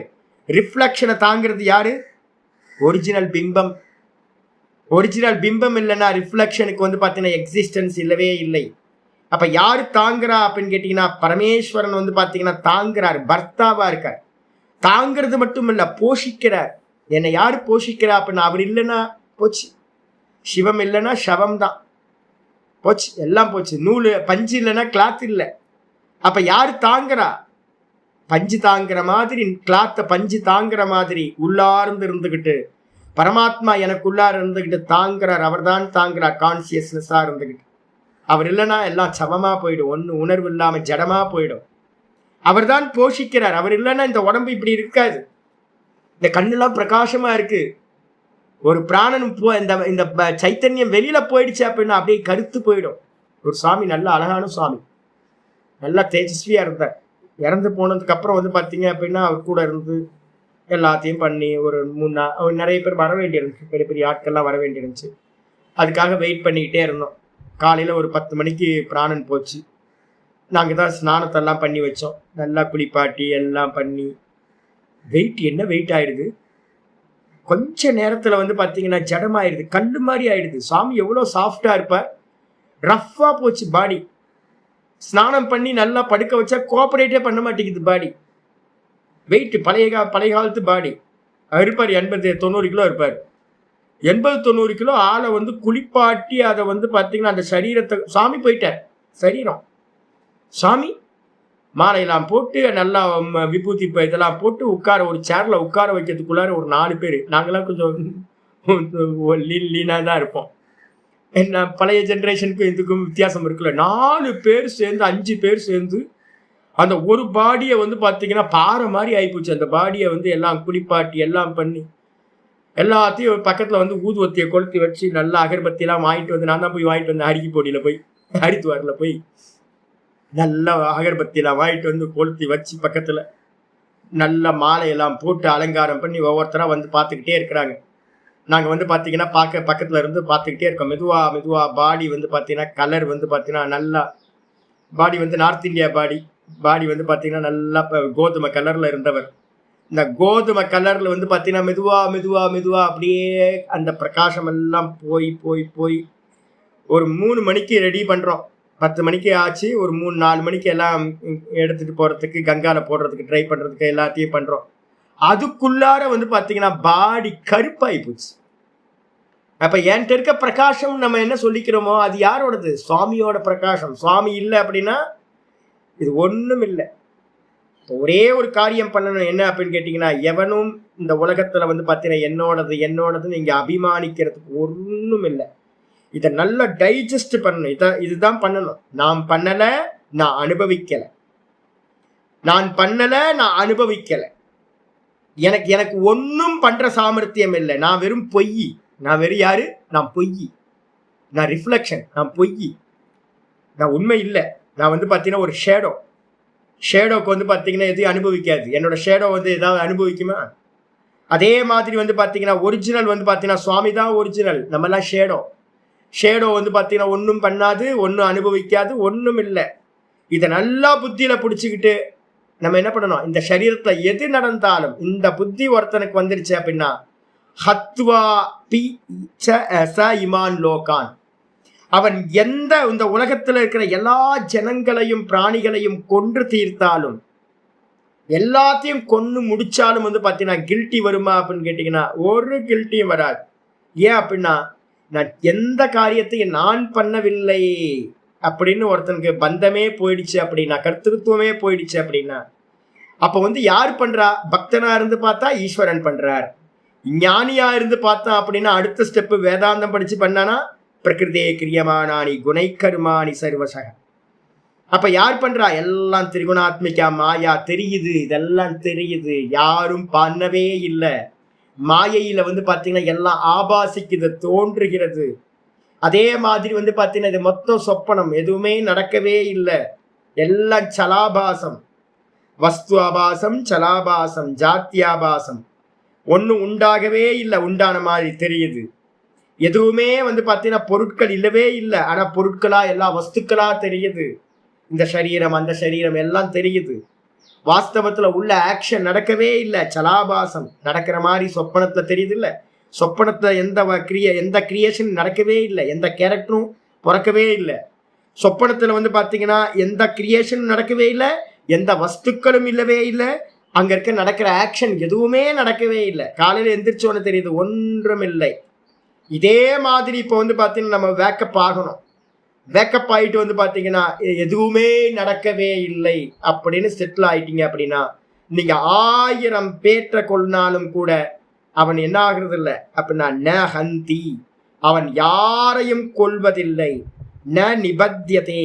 ரிஃப்ளக்ஷனை தாங்கிறது யாரு? ஒரிஜினல் பிம்பம். ஒரிஜினல் பிம்பம் இல்லைன்னா ரிஃப்ளக்ஷனுக்கு வந்து பார்த்தீங்கன்னா எக்ஸிஸ்டன்ஸ் இல்லவே இல்லை. அப்ப யாரு தாங்குறா அப்படின்னு கேட்டீங்கன்னா பரமேஸ்வரன் வந்து பாத்தீங்கன்னா தாங்குறாரு, பர்த்தாவா இருக்கார். தாங்கிறது மட்டும் இல்ல, போஷிக்கிறார். என்னை யாரு போஷிக்கிறா அப்படின்னா அவர் இல்லைன்னா போச்சு. சிவம் இல்லைன்னா சவம் தான் போச்சு, எல்லாம் போச்சு. நூல் பஞ்சு இல்லைன்னா கிளாத் இல்லை. அப்ப யாரு தாங்குறா? பஞ்சு தாங்குற மாதிரி, கிளாத்த பஞ்சு தாங்குற மாதிரி உள்ளார்ந்து இருந்துகிட்டு பரமாத்மா எனக்குள்ளார இருந்துகிட்டு தாங்குறார், அவர் தான் தாங்குறார், கான்சியஸ்னஸா இருந்துகிட்டு. அவர் இல்லைன்னா எல்லாம் சமமா போயிடும், ஒன்று உணர்வு இல்லாம ஜடமா போயிடும். அவர் தான் போஷிக்கிறார், அவர் இல்லைன்னா இந்த உடம்பு இப்படி இருக்காது. இந்த கண்ணெல்லாம் பிரகாசமா இருக்கு. ஒரு பிராணனும் இந்த சைத்தன்யம் வெளியில போயிடுச்சு அப்படின்னா அப்படியே கருத்து போயிடும். ஒரு சுவாமி, நல்ல அழகான சுவாமி, நல்லா தேஜஸ்வியா இருந்தார். இறந்து போனதுக்கு அப்புறம் வந்து பார்த்தீங்க அப்படின்னா அவர் கூட இருந்து எல்லாத்தையும் பண்ணி ஒரு 3 நாள் நிறைய பேர் வர வேண்டியிருந்துச்சு, பெரிய பெரிய ஆட்கள்லாம் வர வேண்டியிருந்துச்சு. அதுக்காக வெயிட் பண்ணிக்கிட்டே இருந்தோம். காலையில் ஒரு 10 மணிக்கு பிராணன் போச்சு. நாங்கள் தான் ஸ்நானத்தெல்லாம் பண்ணி வச்சோம், நல்லா குளிப்பாட்டி எல்லாம் பண்ணி. என்ன வெயிட் ஆயிடுது, கொஞ்ச நேரத்தில் வந்து பார்த்தீங்கன்னா ஜடமாயிடுது, கல்லு மாதிரி ஆயிடுது. சாமி எவ்வளோ சாஃப்டாக இருப்பார், ரஃப்பாக போச்சு பாடி. ஸ்நானம் பண்ணி நல்லா படுக்க வச்சா கோஆப்ரேட்டே பண்ண மாட்டேங்குது பாடி. வெயிட் பழைய காலத்து பாடி. இருப்பார் 80-90 கிலோ இருப்பார். 80-90 கிலோ ஆளை வந்து குளிப்பாட்டி அதை வந்து பார்த்தீங்கன்னா அந்த சரீரத்தை, சாமி போயிட்டார் சரீரம். சாமி மாலையெல்லாம் போட்டு நல்லா விபூதி இதெல்லாம் போட்டு உட்கார, ஒரு சேர்ல உட்கார வைக்கிறதுக்குள்ளார ஒரு 4 பேர். நாங்களாம் கொஞ்சம் லீனாக தான் இருப்போம். என்ன பழைய ஜென்ரேஷனுக்கும் இதுக்கும் வித்தியாசம் இருக்குல்ல. 4 பேர் சேர்ந்து 5 பேர் சேர்ந்து அந்த ஒரு பாடியை வந்து பார்த்தீங்கன்னா பாறை மாதிரி ஆகிப்போச்சு. அந்த பாடியை வந்து எல்லாம் குளிப்பாட்டி எல்லாம் பண்ணி எல்லாத்தையும் பக்கத்தில் வந்து ஊதுவத்தியை கொளுத்தி வச்சு நல்லா அகர்பத்தியெல்லாம் வாங்கிட்டு வந்து, நான் தான் போய் வாங்கிட்டு வந்தேன் ஹரிக்கி போடியில் போய், ஹரித்துவாரில் போய் நல்லா அகர்பத்தியெல்லாம் வாங்கிட்டு வந்து கொளுத்தி வச்சு பக்கத்தில் நல்ல மாலையெல்லாம் போட்டு அலங்காரம் பண்ணி ஒவ்வொருத்தராக வந்து பார்த்துக்கிட்டே இருக்கிறாங்க. நாங்கள் வந்து பார்த்தீங்கன்னா பக்கத்தில் இருந்து பார்த்துக்கிட்டே இருக்கோம். மெதுவாக பாடி வந்து பார்த்தீங்கன்னா கலர் வந்து பார்த்தீங்கன்னா நல்லா, பாடி வந்து நார்த் இந்தியா பாடி வந்து பார்த்தீங்கன்னா நல்லா கோதுமை கலரில் இருந்தவர். இந்த கோதுமை கலரில் வந்து பார்த்தீங்கன்னா மெதுவாக அப்படியே அந்த பிரகாசம் எல்லாம் போய் ஒரு 3 மணிக்கு ரெடி பண்ணுறோம். 10 மணிக்கு ஆச்சு, ஒரு 3-4 மணிக்கு எல்லாம் எடுத்துகிட்டு போகிறதுக்கு, கங்காவில் போடுறதுக்கு ட்ரை பண்ணுறதுக்கு எல்லாத்தையும் பண்ணுறோம். அதுக்குள்ளார வந்து பார்த்தீங்கன்னா பாடி கருப்பாகி போச்சு. அப்போ என்கிட்ட இருக்க பிரகாசம் நம்ம என்ன சொல்லிக்கிறோமோ அது யாரோடது? சுவாமியோட பிரகாசம். சுவாமி இல்லை அப்படின்னா இது ஒன்றும் இல்லை. ஒரே ஒரு காரியம் பண்ணணும், என்ன அப்படின்னு கேட்டிங்கன்னா, எவனும் இந்த உலகத்தில் வந்து பார்த்தீங்கன்னா என்னோடதுன்னு இங்கே அபிமானிக்கிறதுக்கு ஒன்றும் இல்லை. இதை நல்லா டைஜஸ்ட் பண்ணணும். இதுதான் பண்ணணும். நான் பண்ணலை, நான் அனுபவிக்கலை. எனக்கு ஒன்றும் பண்ணுற சாமர்த்தியம் இல்லை. நான் வெறும் பொய். நான் வெறும் யாரு? நான் பொய். நான் ரிஃப்ளெக்ஷன். நான் பொய். நான் உண்மை இல்லை. நான் வந்து பார்த்தீங்கன்னா ஒரு ஷேடோக்கு வந்து பார்த்தீங்கன்னா எதையும் அனுபவிக்காது. என்னோட ஷேடோ வந்து ஏதாவது அனுபவிக்குமா? அதே மாதிரி வந்து பார்த்தீங்கன்னா ஒரிஜினல் வந்து பார்த்தீங்கன்னா சுவாமி தான் ஒரிஜினல், நம்மலாம் ஷேடோ வந்து பார்த்தீங்கன்னா ஒன்றும் பண்ணாது, ஒன்றும் அனுபவிக்காது, ஒன்றும் இல்லை. இதை நல்லா புத்தியில் பிடிச்சிக்கிட்டு நம்ம என்ன பண்ணணும், இந்த சரீரத்தில் எது நடந்தாலும் இந்த புத்தி ஒருத்தனுக்கு வந்துருச்சு அப்படின்னா ஹத்வா பி ச இமான் லோகான், அவன் இந்த உலகத்தில் இருக்கிற எல்லா ஜனங்களையும் பிராணிகளையும் கொன்று தீர்த்தாலும், எல்லாத்தையும் கொன்று முடிச்சாலும் வந்து பார்த்தீங்கன்னா கில்ட்டி வருமா அப்படின்னு கேட்டிங்கன்னா ஒரு கில்ட்டியும் வராது. ஏன் அப்படின்னா, நான் எந்த காரியத்தையும் நான் பண்ணவில்லை அப்படின்னு ஒருத்தனுக்கு பந்தமே போயிடுச்சு அப்படின்னா, கர்த்தத்துவமே போயிடுச்சு அப்படின்னா, அப்போ வந்து யார் பண்றா? பக்தனா இருந்து பார்த்தா ஈஸ்வரன் பண்றார். ஞானியா இருந்து பார்த்தா அப்படின்னா அடுத்த ஸ்டெப்பு வேதாந்தம் படிச்சு பண்ணானா பிரகிருதே கிரியமானானி குணை கருமானி சர்வசக. அப்ப யார் பண்றா? எல்லாம் திரிகுணாத்மிகா மாயா தெரியுது, இதெல்லாம் தெரியுது, யாரும் பண்ணவே இல்லை. மாயையில வந்து பார்த்தீங்கன்னா எல்லாம் ஆபாசிக்குது, தோன்றுகிறது. அதே மாதிரி வந்து பார்த்தீங்கன்னா இது மொத்தம் சொப்பனம், எதுவுமே நடக்கவே இல்லை, எல்லாம் சலாபாசம். வஸ்து ஆபாசம், சலாபாசம், ஜாத்தியாபாசம். ஒன்றும் உண்டாகவே இல்லை, உண்டான மாதிரி தெரியுது. எதுவுமே வந்து பார்த்தீங்கன்னா பொருட்கள் இல்லவே இல்லை, ஆனால் பொருட்களா எல்லா வஸ்துக்களா தெரியுது. இந்த சரீரம் அந்த சரீரம் எல்லாம் தெரியுது. வாஸ்தவத்தில் உள்ள ஆக்ஷன் நடக்கவே இல்லை, சலாபாசம் நடக்கிற மாதிரி சொப்பனத்தில் தெரியுது. இல்லை சொப்பனத்தில் எந்த கிரியேஷன் நடக்கவே இல்லை, எந்த கேரக்டரும் பிறக்கவே இல்லை. சொப்பனத்தில் வந்து பார்த்தீங்கன்னா எந்த கிரியேஷனும் நடக்கவே இல்லை, எந்த வஸ்துக்களும் இல்லவே இல்லை, அங்கே இருக்க நடக்கிற ஆக்ஷன் எதுவுமே நடக்கவே இல்லை. காலையில் எந்திரிச்சோன்னு தெரியுது, ஒன்றும் இல்லை. இதே மாதிரி இப்போ வந்து பார்த்தீங்கன்னா நம்ம வேக்கப் ஆகணும். வேக்கப் ஆகிட்டு வந்து பார்த்தீங்கன்னா எதுவுமே நடக்கவே இல்லை அப்படின்னு செட்டில் ஆகிட்டீங்க அப்படின்னா, நீங்கள் 1000 பேற்ற கொள்னாலும் கூட அவன் என்ன ஆகுறது இல்லை அப்படின்னா ந ஹந்தி, அவன் யாரையும் கொல்வதில்லை. ந நிபத்தியதே,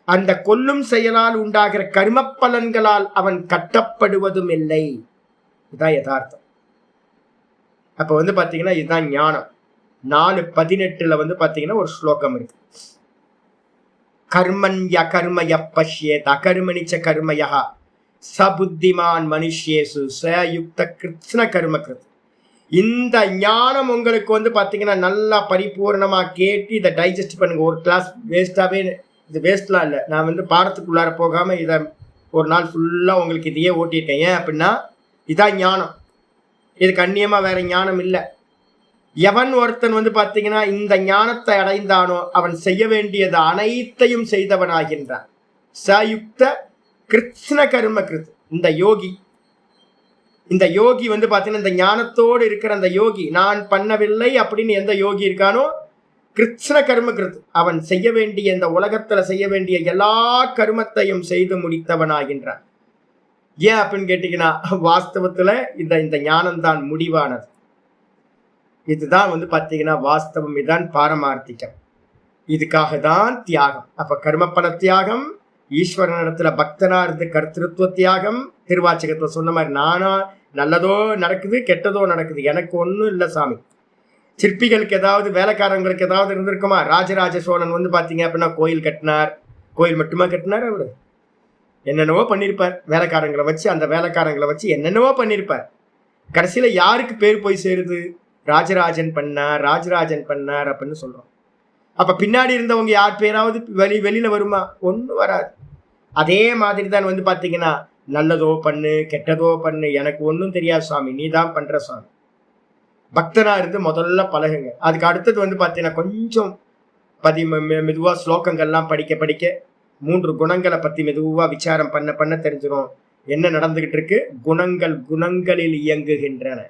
அந்த கொல்லும் செயலால் உண்டாகிற கர்ம பலன்களால் அவன் கட்டப்படுவதும் இல்லை. இதுதான் யதார்த்தம். அப்ப வந்து பாத்தீங்கன்னா இதுதான் ஞானம். 4:18 பாத்தீங்கன்னா ஒரு ஸ்லோகம் இருக்கு. கர்மண்ய கர்மய பஷ்யேத் அகர்மணிச்ச கர்மயா சபுத்திமான் மனுஷ்யேசு சயுக்த கிருஷ்ண கர்ம கிருத். இந்த ஞானம் உங்களுக்கு வந்து பாத்தீங்கன்னா நல்லா பரிபூர்ணமா கேட்டு இதை டைஜஸ்ட் பண்ணுங்க. ஒரு கிளாஸ் வேஸ்டாவே, இது வேஸ்ட்லாம் இல்லை, நான் வந்து பாடத்துக்குள்ளார போகாம இதை ஒரு நாள் ஃபுல்லா உங்களுக்கு இதையே ஓட்டிட்டேன். ஏன் அப்படின்னா இதான் ஞானம். இதுக்கு அந்நியமா வேற ஞானம் இல்லை. எவன் ஒருத்தன் வந்து பாத்தீங்கன்னா இந்த ஞானத்தை அடைந்தானோ அவன் செய்ய வேண்டியது அனைத்தையும் செய்தவனாகின்றான். சயுக்த கிருஷ்ண கர்ம கிருத். இந்த யோகி வந்து பாத்தீங்கன்னா இந்த ஞானத்தோடு இருக்கிற அந்த யோகி, நான் பண்ணவில்லை அப்படின்னு எந்த யோகி இருக்கானோ கிருஷ்ண கர்ம கிருத், அவன் செய்ய வேண்டிய இந்த உலகத்துல செய்ய வேண்டிய எல்லா கர்மத்தையும் செய்து முடித்தவனாகின்றான். ஏன் அப்படின்னு கேட்டீங்கன்னா வாஸ்தவத்துல இந்த ஞானம் தான் முடிவானது. இதுதான் வந்து பாத்தீங்கன்னா வாஸ்தவம். இதுதான் பாரமார்த்திகம். இதுக்காக தான் தியாகம். அப்ப கர்மப்பல தியாகம், ஈஸ்வரனிடத்துல பக்தனா இருந்து கர்த்திருவ தியாகம். திருவாச்சகத்துல சொன்ன மாதிரி நானா நல்லதோ நடக்குது கெட்டதோ நடக்குது, எனக்கு ஒன்றும் இல்லை சாமி. சிற்பிகளுக்கு ஏதாவது, வேலைக்காரங்களுக்கு ஏதாவது இருந்திருக்குமா? ராஜராஜ சோழன் வந்து பாத்தீங்க அப்படின்னா கோயில் கட்டினார். கோயில் மட்டுமா கட்டினார்? அவரு என்னென்னவோ பண்ணியிருப்பார். வேலைக்காரங்களை வச்சு, அந்த வேலைக்காரங்களை வச்சு என்னென்னவோ பண்ணியிருப்பார். கடைசியில யாருக்கு பேர் போய் சேருது? ராஜராஜன் பண்ணார் அப்படின்னு சொல்றோம். அப்ப பின்னாடி இருந்தவங்க யார் பேராவது வெளியில வருமா? ஒன்றும் வராது. அதே மாதிரி தான் வந்து பாத்தீங்கன்னா நல்லதோ பண்ணு கெட்டதோ பண்ணு, எனக்கு ஒன்றும் தெரியாது சாமி, நீ தான் பண்ற சாமி. பக்தனா இருந்து முதல்ல பழகுங்க. அதுக்கு அடுத்தது வந்து பாத்தீங்கன்னா கொஞ்சம் மெதுவா ஸ்லோகங்கள்லாம் படிக்க 3 குணங்களை பத்தி மெதுவா விசாரம் பண்ண தெரிஞ்சிடும் என்ன நடந்துகிட்டு இருக்கு. குணங்களில் இயங்குகின்றன.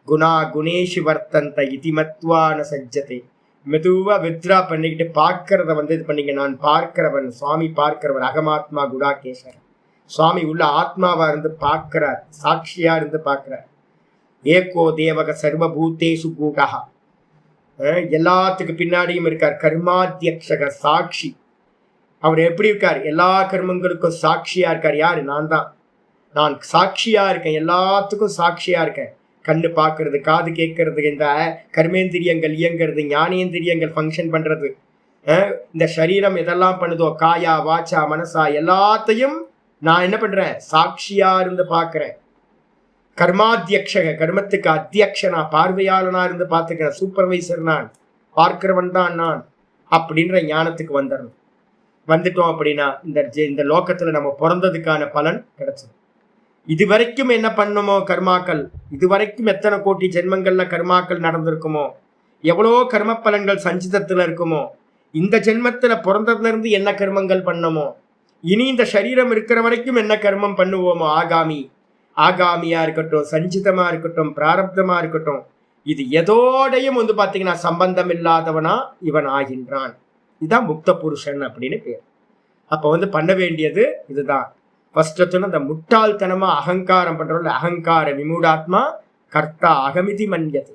குணா குணேஷு வர்த்தந்த இதிமத்வான சஜ்ஜத்தை. மெதுவா வித்ரா பண்ணிக்கிட்டு பார்க்கறத வந்து இது பண்ணீங்க. நான் பார்க்கிறவன், சுவாமி பார்க்கிறவன், அகமாத்மா குடாகேஸ்வரன். சுவாமி உள்ள ஆத்மாவா இருந்து பார்க்கிறார், சாட்சியா இருந்து பார்க்கிறார். ஏகோ தேவக சர்வபூதேசு கூகா, எல்லாத்துக்கு பின்னாடியும் இருக்கார். கர்மாத்தியக்ஷக சாட்சி. அவர் எப்படி இருக்கார்? எல்லா கர்மங்களுக்கும் சாட்சியா இருக்கார். யாரு? நான் சாட்சியா இருக்கேன், எல்லாத்துக்கும் சாட்சியா இருக்கேன். கண்ணு பார்க்கறது, காது கேட்கறது, இந்த கர்மேந்திரியங்கள் இயங்கிறது, ஞானேந்திரியங்கள் ஃபங்க்ஷன் பண்றது, இந்த சரீரம் எதெல்லாம் பண்ணுதோ காயா வாச்சா மனசா எல்லாத்தையும் நான் என்ன பண்றேன்? சாட்சியா இருந்து பார்க்கிறேன். கர்மாத்தியக்ஷக, கர்மத்துக்கு அத்தியக்ஷனா, பார்வையாளனா இருந்து பார்த்துக்கிறேன். சூப்பர்வைசர் நான், பார்க்கிறவன் தான் நான் அப்படின்ற ஞானத்துக்கு வந்துட்டோம் அப்படின்னா இந்த லோகத்துல நம்ம பிறந்ததுக்கான பலன் கிடைச்சது. இதுவரைக்கும் என்ன பண்ணுமோ கர்மாக்கள், இதுவரைக்கும் எத்தனை கோடி ஜென்மங்கள்ல கர்மாக்கள் நடந்திருக்குமோ, எவ்வளோ கர்ம பலன்கள் சஞ்சிதத்துல இருக்குமோ, இந்த ஜென்மத்துல பிறந்ததுல இருந்து என்ன கர்மங்கள் பண்ணமோ, இனி இந்த சரீரம் இருக்கிற வரைக்கும் என்ன கர்மம் பண்ணுவோமோ, ஆகாமியா இருக்கட்டும், சஞ்சிதமா இருக்கட்டும், பிராரப்தமா இருக்கட்டும், இது எதோடையும் வந்து பாத்தீங்கன்னா சம்பந்தம் இல்லாதவனா இவன் ஆகின்றான். இதுதான் முக்த புருஷன் அப்படின்னு பேர். அப்ப வந்து பண்ண வேண்டியது இதுதான். ஃபர்ஸ்ட் அந்த முட்டாள்தனமா அகங்காரம் பண்றோம்ல, அகங்கார விமூடாத்மா கர்த்தா அகமிதி மன்யது.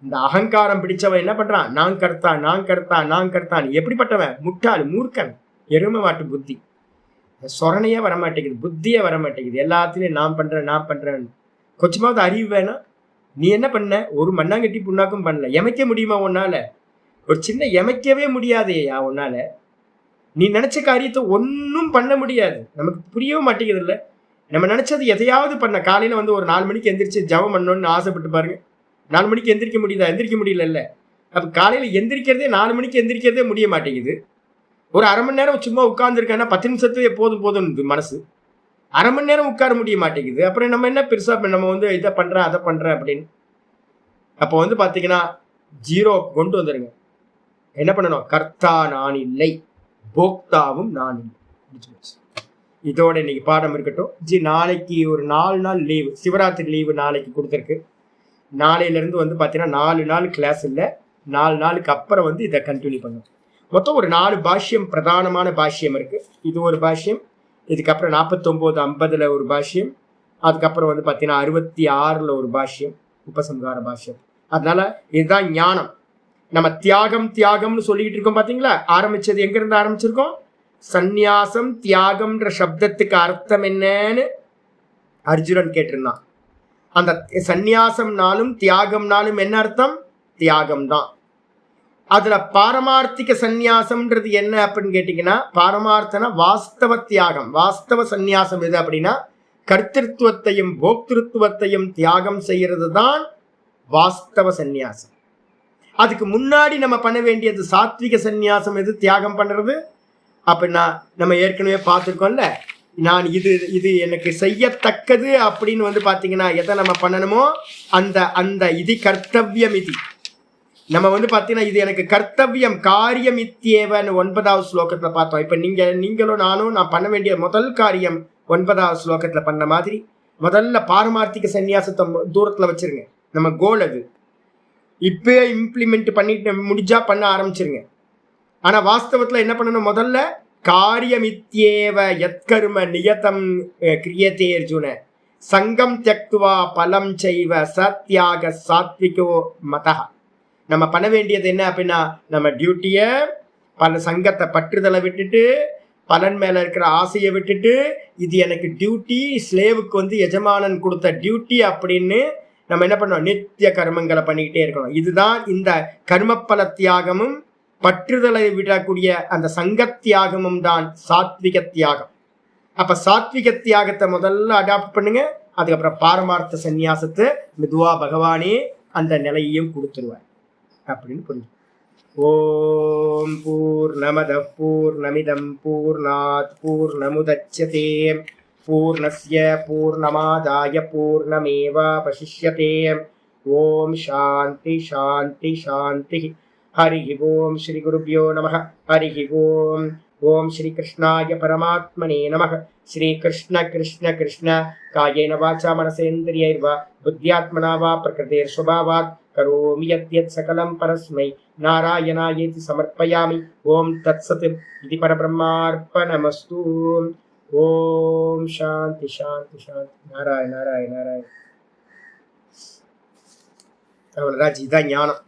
இந்த அகங்காரம் பிடிச்சவன் என்ன பண்றான்? நான் கர்த்தான். எப்படிப்பட்டவன்? முட்டாள், மூர்க்கன், எருமை மாட்டு புத்தி. சொரணையே வரமாட்டேங்குது, புத்தியே வரமாட்டேங்குது. எல்லாத்துலயும் நான் பண்றேன். கொஞ்சமாவது அறிவு வேணாம். நீ என்ன பண்ண? ஒரு மண்ணாங்கட்டி புண்ணாக்கும் பண்ணல. எமைக்க முடியுமா உன்னால? ஒரு சின்ன எமைக்கவே முடியாதேயா உன்னால. நீ நினைச்ச காரியத்தை ஒன்னும் பண்ண முடியாது. நமக்கு புரியவும் மாட்டேங்குது. இல்ல, நம்ம நினைச்சது எதையாவது பண்ண. காலையில வந்து ஒரு 4 மணிக்கு எந்திரிச்சு ஜபம் பண்ணணும்னு ஆசைப்பட்டு பாருங்க. 4 மணிக்கு எந்திரிக்க முடியுதா? எந்திரிக்க முடியல. இல்ல, அப்ப காலையில எந்திரிக்கிறதே 4 மணிக்கு எந்திரிக்கிறதே முடிய மாட்டேங்குது. ஒரு அரை மணி நேரம் சும்மா உட்கார்ந்துருக்கேன்னா 10 நிமிஷத்துக்கு போதும் மனசு. அரை மணி நேரம் உட்கார முடிய மாட்டேங்குது. அப்புறம் நம்ம என்ன பெருசா நம்ம வந்து இதை பண்றேன் அதை பண்றேன் அப்படின்னு. அப்போ வந்து பாத்தீங்கன்னா 0 கொண்டு வந்துருங்க. என்ன பண்ணணும்? கர்த்தா நான் இல்லை, போக்தாவும் நான் இல்லை. இதோட இன்னைக்கு பாடம் இருக்கட்டும். நாளைக்கு ஒரு 4 நாள் லீவு, சிவராத்திரி லீவு நாளைக்கு கொடுத்துருக்கு. நாளையில இருந்து வந்து பாத்தீங்கன்னா 4 நாள் கிளாஸ் இல்லை. 4 நாளுக்கு அப்புறம் வந்து இதை கண்டினியூ பண்ணும். மொத்தம் ஒரு 4 பாஷ்யம், பிரதானமான பாஷ்யம் இருக்கு. இது ஒரு பாஷ்யம், இதுக்கப்புறம் 49, 50 ஒரு பாஷ்யம், அதுக்கப்புறம் வந்து பாத்தீங்கன்னா 66 ஒரு பாஷ்யம், உபசம்ஹார பாஷ்யம். அதனால இதுதான் ஞானம். நம்ம தியாகம் தியாகம்னு சொல்லிட்டு இருக்கோம் பாத்தீங்களா? ஆரம்பிச்சது எங்க இருந்து ஆரம்பிச்சிருக்கோம்? சந்நியாசம் தியாகம்ன்ற சப்தத்துக்கு அர்த்தம் என்னன்னு அர்ஜுனன் கேட்டிருந்தான். அந்த சந்நியாசம்னாலும் தியாகம்னாலும் என்ன அர்த்தம்? தியாகம் தான். அதுல பாரமார்த்திக சந்நியாசம்ன்றது என்ன அப்படின்னு கேட்டீங்கன்னா, பாரமார்த்தனா வாஸ்தவ தியாகம். வாஸ்தவ சந்நியாசம் எது அப்படின்னா, கர்த்திருவத்தையும் போக்திருத்துவத்தையும் தியாகம் செய்யறது தான் வாஸ்தவ சந்நியாசம். அதுக்கு முன்னாடி நம்ம பண்ண வேண்டியது சாத்விக சந்நியாசம் எது? தியாகம் பண்றது அப்படின்னா நம்ம ஏற்கனவே பார்த்துருக்கோம்ல, நான் இது எனக்கு செய்யத்தக்கது அப்படின்னு வந்து பாத்தீங்கன்னா எதை நம்ம பண்ணணுமோ அந்த அந்த இது கர்த்தவியம். இது நம்ம வந்து பாத்தீங்கன்னா இது எனக்கு கர்த்தவியம் காரியம் இத்தியேவன்னு 9வது ஸ்லோகத்துல பார்த்தோம். இப்ப நீங்களும் நானும் நான் பண்ண வேண்டிய முதல் காரியம் 9வது ஸ்லோகத்துல பண்ண மாதிரி முதல்ல பாரமார்த்திக சந்நியாசத்தை தூரத்துல வச்சிருங்க. நம்ம கோல் அது. இப்பயே இம்ப்ளிமெண்ட் பண்ணிட்டு முடிஞ்சா பண்ண ஆரம்பிச்சிருங்க. ஆனா வாஸ்தவத்துல என்ன பண்ணணும்? முதல்ல காரியமித்யேவ யத்கர்ம நியதம் கிரியதே அர்ஜுன சங்கம் தியக்துவா பலம் செய்வ சத்யாக சாத்விகோ மதா. நம்ம பண்ண வேண்டியது என்ன அப்படின்னா, நம்ம டியூட்டியை பல சங்கத்தை பற்றுதலை விட்டுட்டு பலன் மேல இருக்கிற ஆசையை விட்டுட்டு, இது எனக்கு டியூட்டி, ஸ்லேவுக்கு வந்து எஜமானன் கொடுத்த டியூட்டி அப்படின்னு நம்ம என்ன பண்ணோம்? நித்திய கர்மங்களை பண்ணிக்கிட்டே இருக்கணும். இதுதான் இந்த கர்மப்பல தியாகமும் பற்றுதலை விடக்கூடிய அந்த சங்க தியாகமும் தான் சாத்விக தியாகம். அப்ப சாத்விக தியாகத்தை முதல்ல அடாப்ட் பண்ணுங்க. அதுக்கப்புறம் பாரமார்த்த சந்நியாசத்தை மெதுவா பகவானே அந்த நிலையையும் கொடுத்துருவார் அப்படின்னு புரிஞ்சு. ஓம் பூர்ணமத பூர்ணமிதம் பூர்ணாத் பூர்ணமுதச்யதே பூர்ணஸ்ய பூர்ணமாதாய பூர்ணமேவாவசிஷ்யதே. ஓம் சாந்தி சாந்தி சாந்தி. ஹரி ஓம் ஸ்ரீ குருப்யோ நமः. ஹரி ஓம். ஓம் ஸ்ரீ கிருஷ்ணாய பரமாத்மனே நமः. ஸ்ரீ கிருஷ்ண கிருஷ்ண கிருஷ்ண காயேன வாசா மனசேந்திரியைர்வா புத்யாத்மனா வா பிரகிருதேர் ஸ்வபாவாத் கரோமி யத்யத் சகலம் பரஸ்மை நாராயணாயேதி சமர்ப்பயாமி. ஓம் தத்சத் இதி பரபிரம்மார்ப்பணமஸ்து. ஓம் சாந்தி சாந்தி சாந்தி. நாராயண நாராயண நாராயண. அவ்வளோதான். இதுதான் ஞானம்.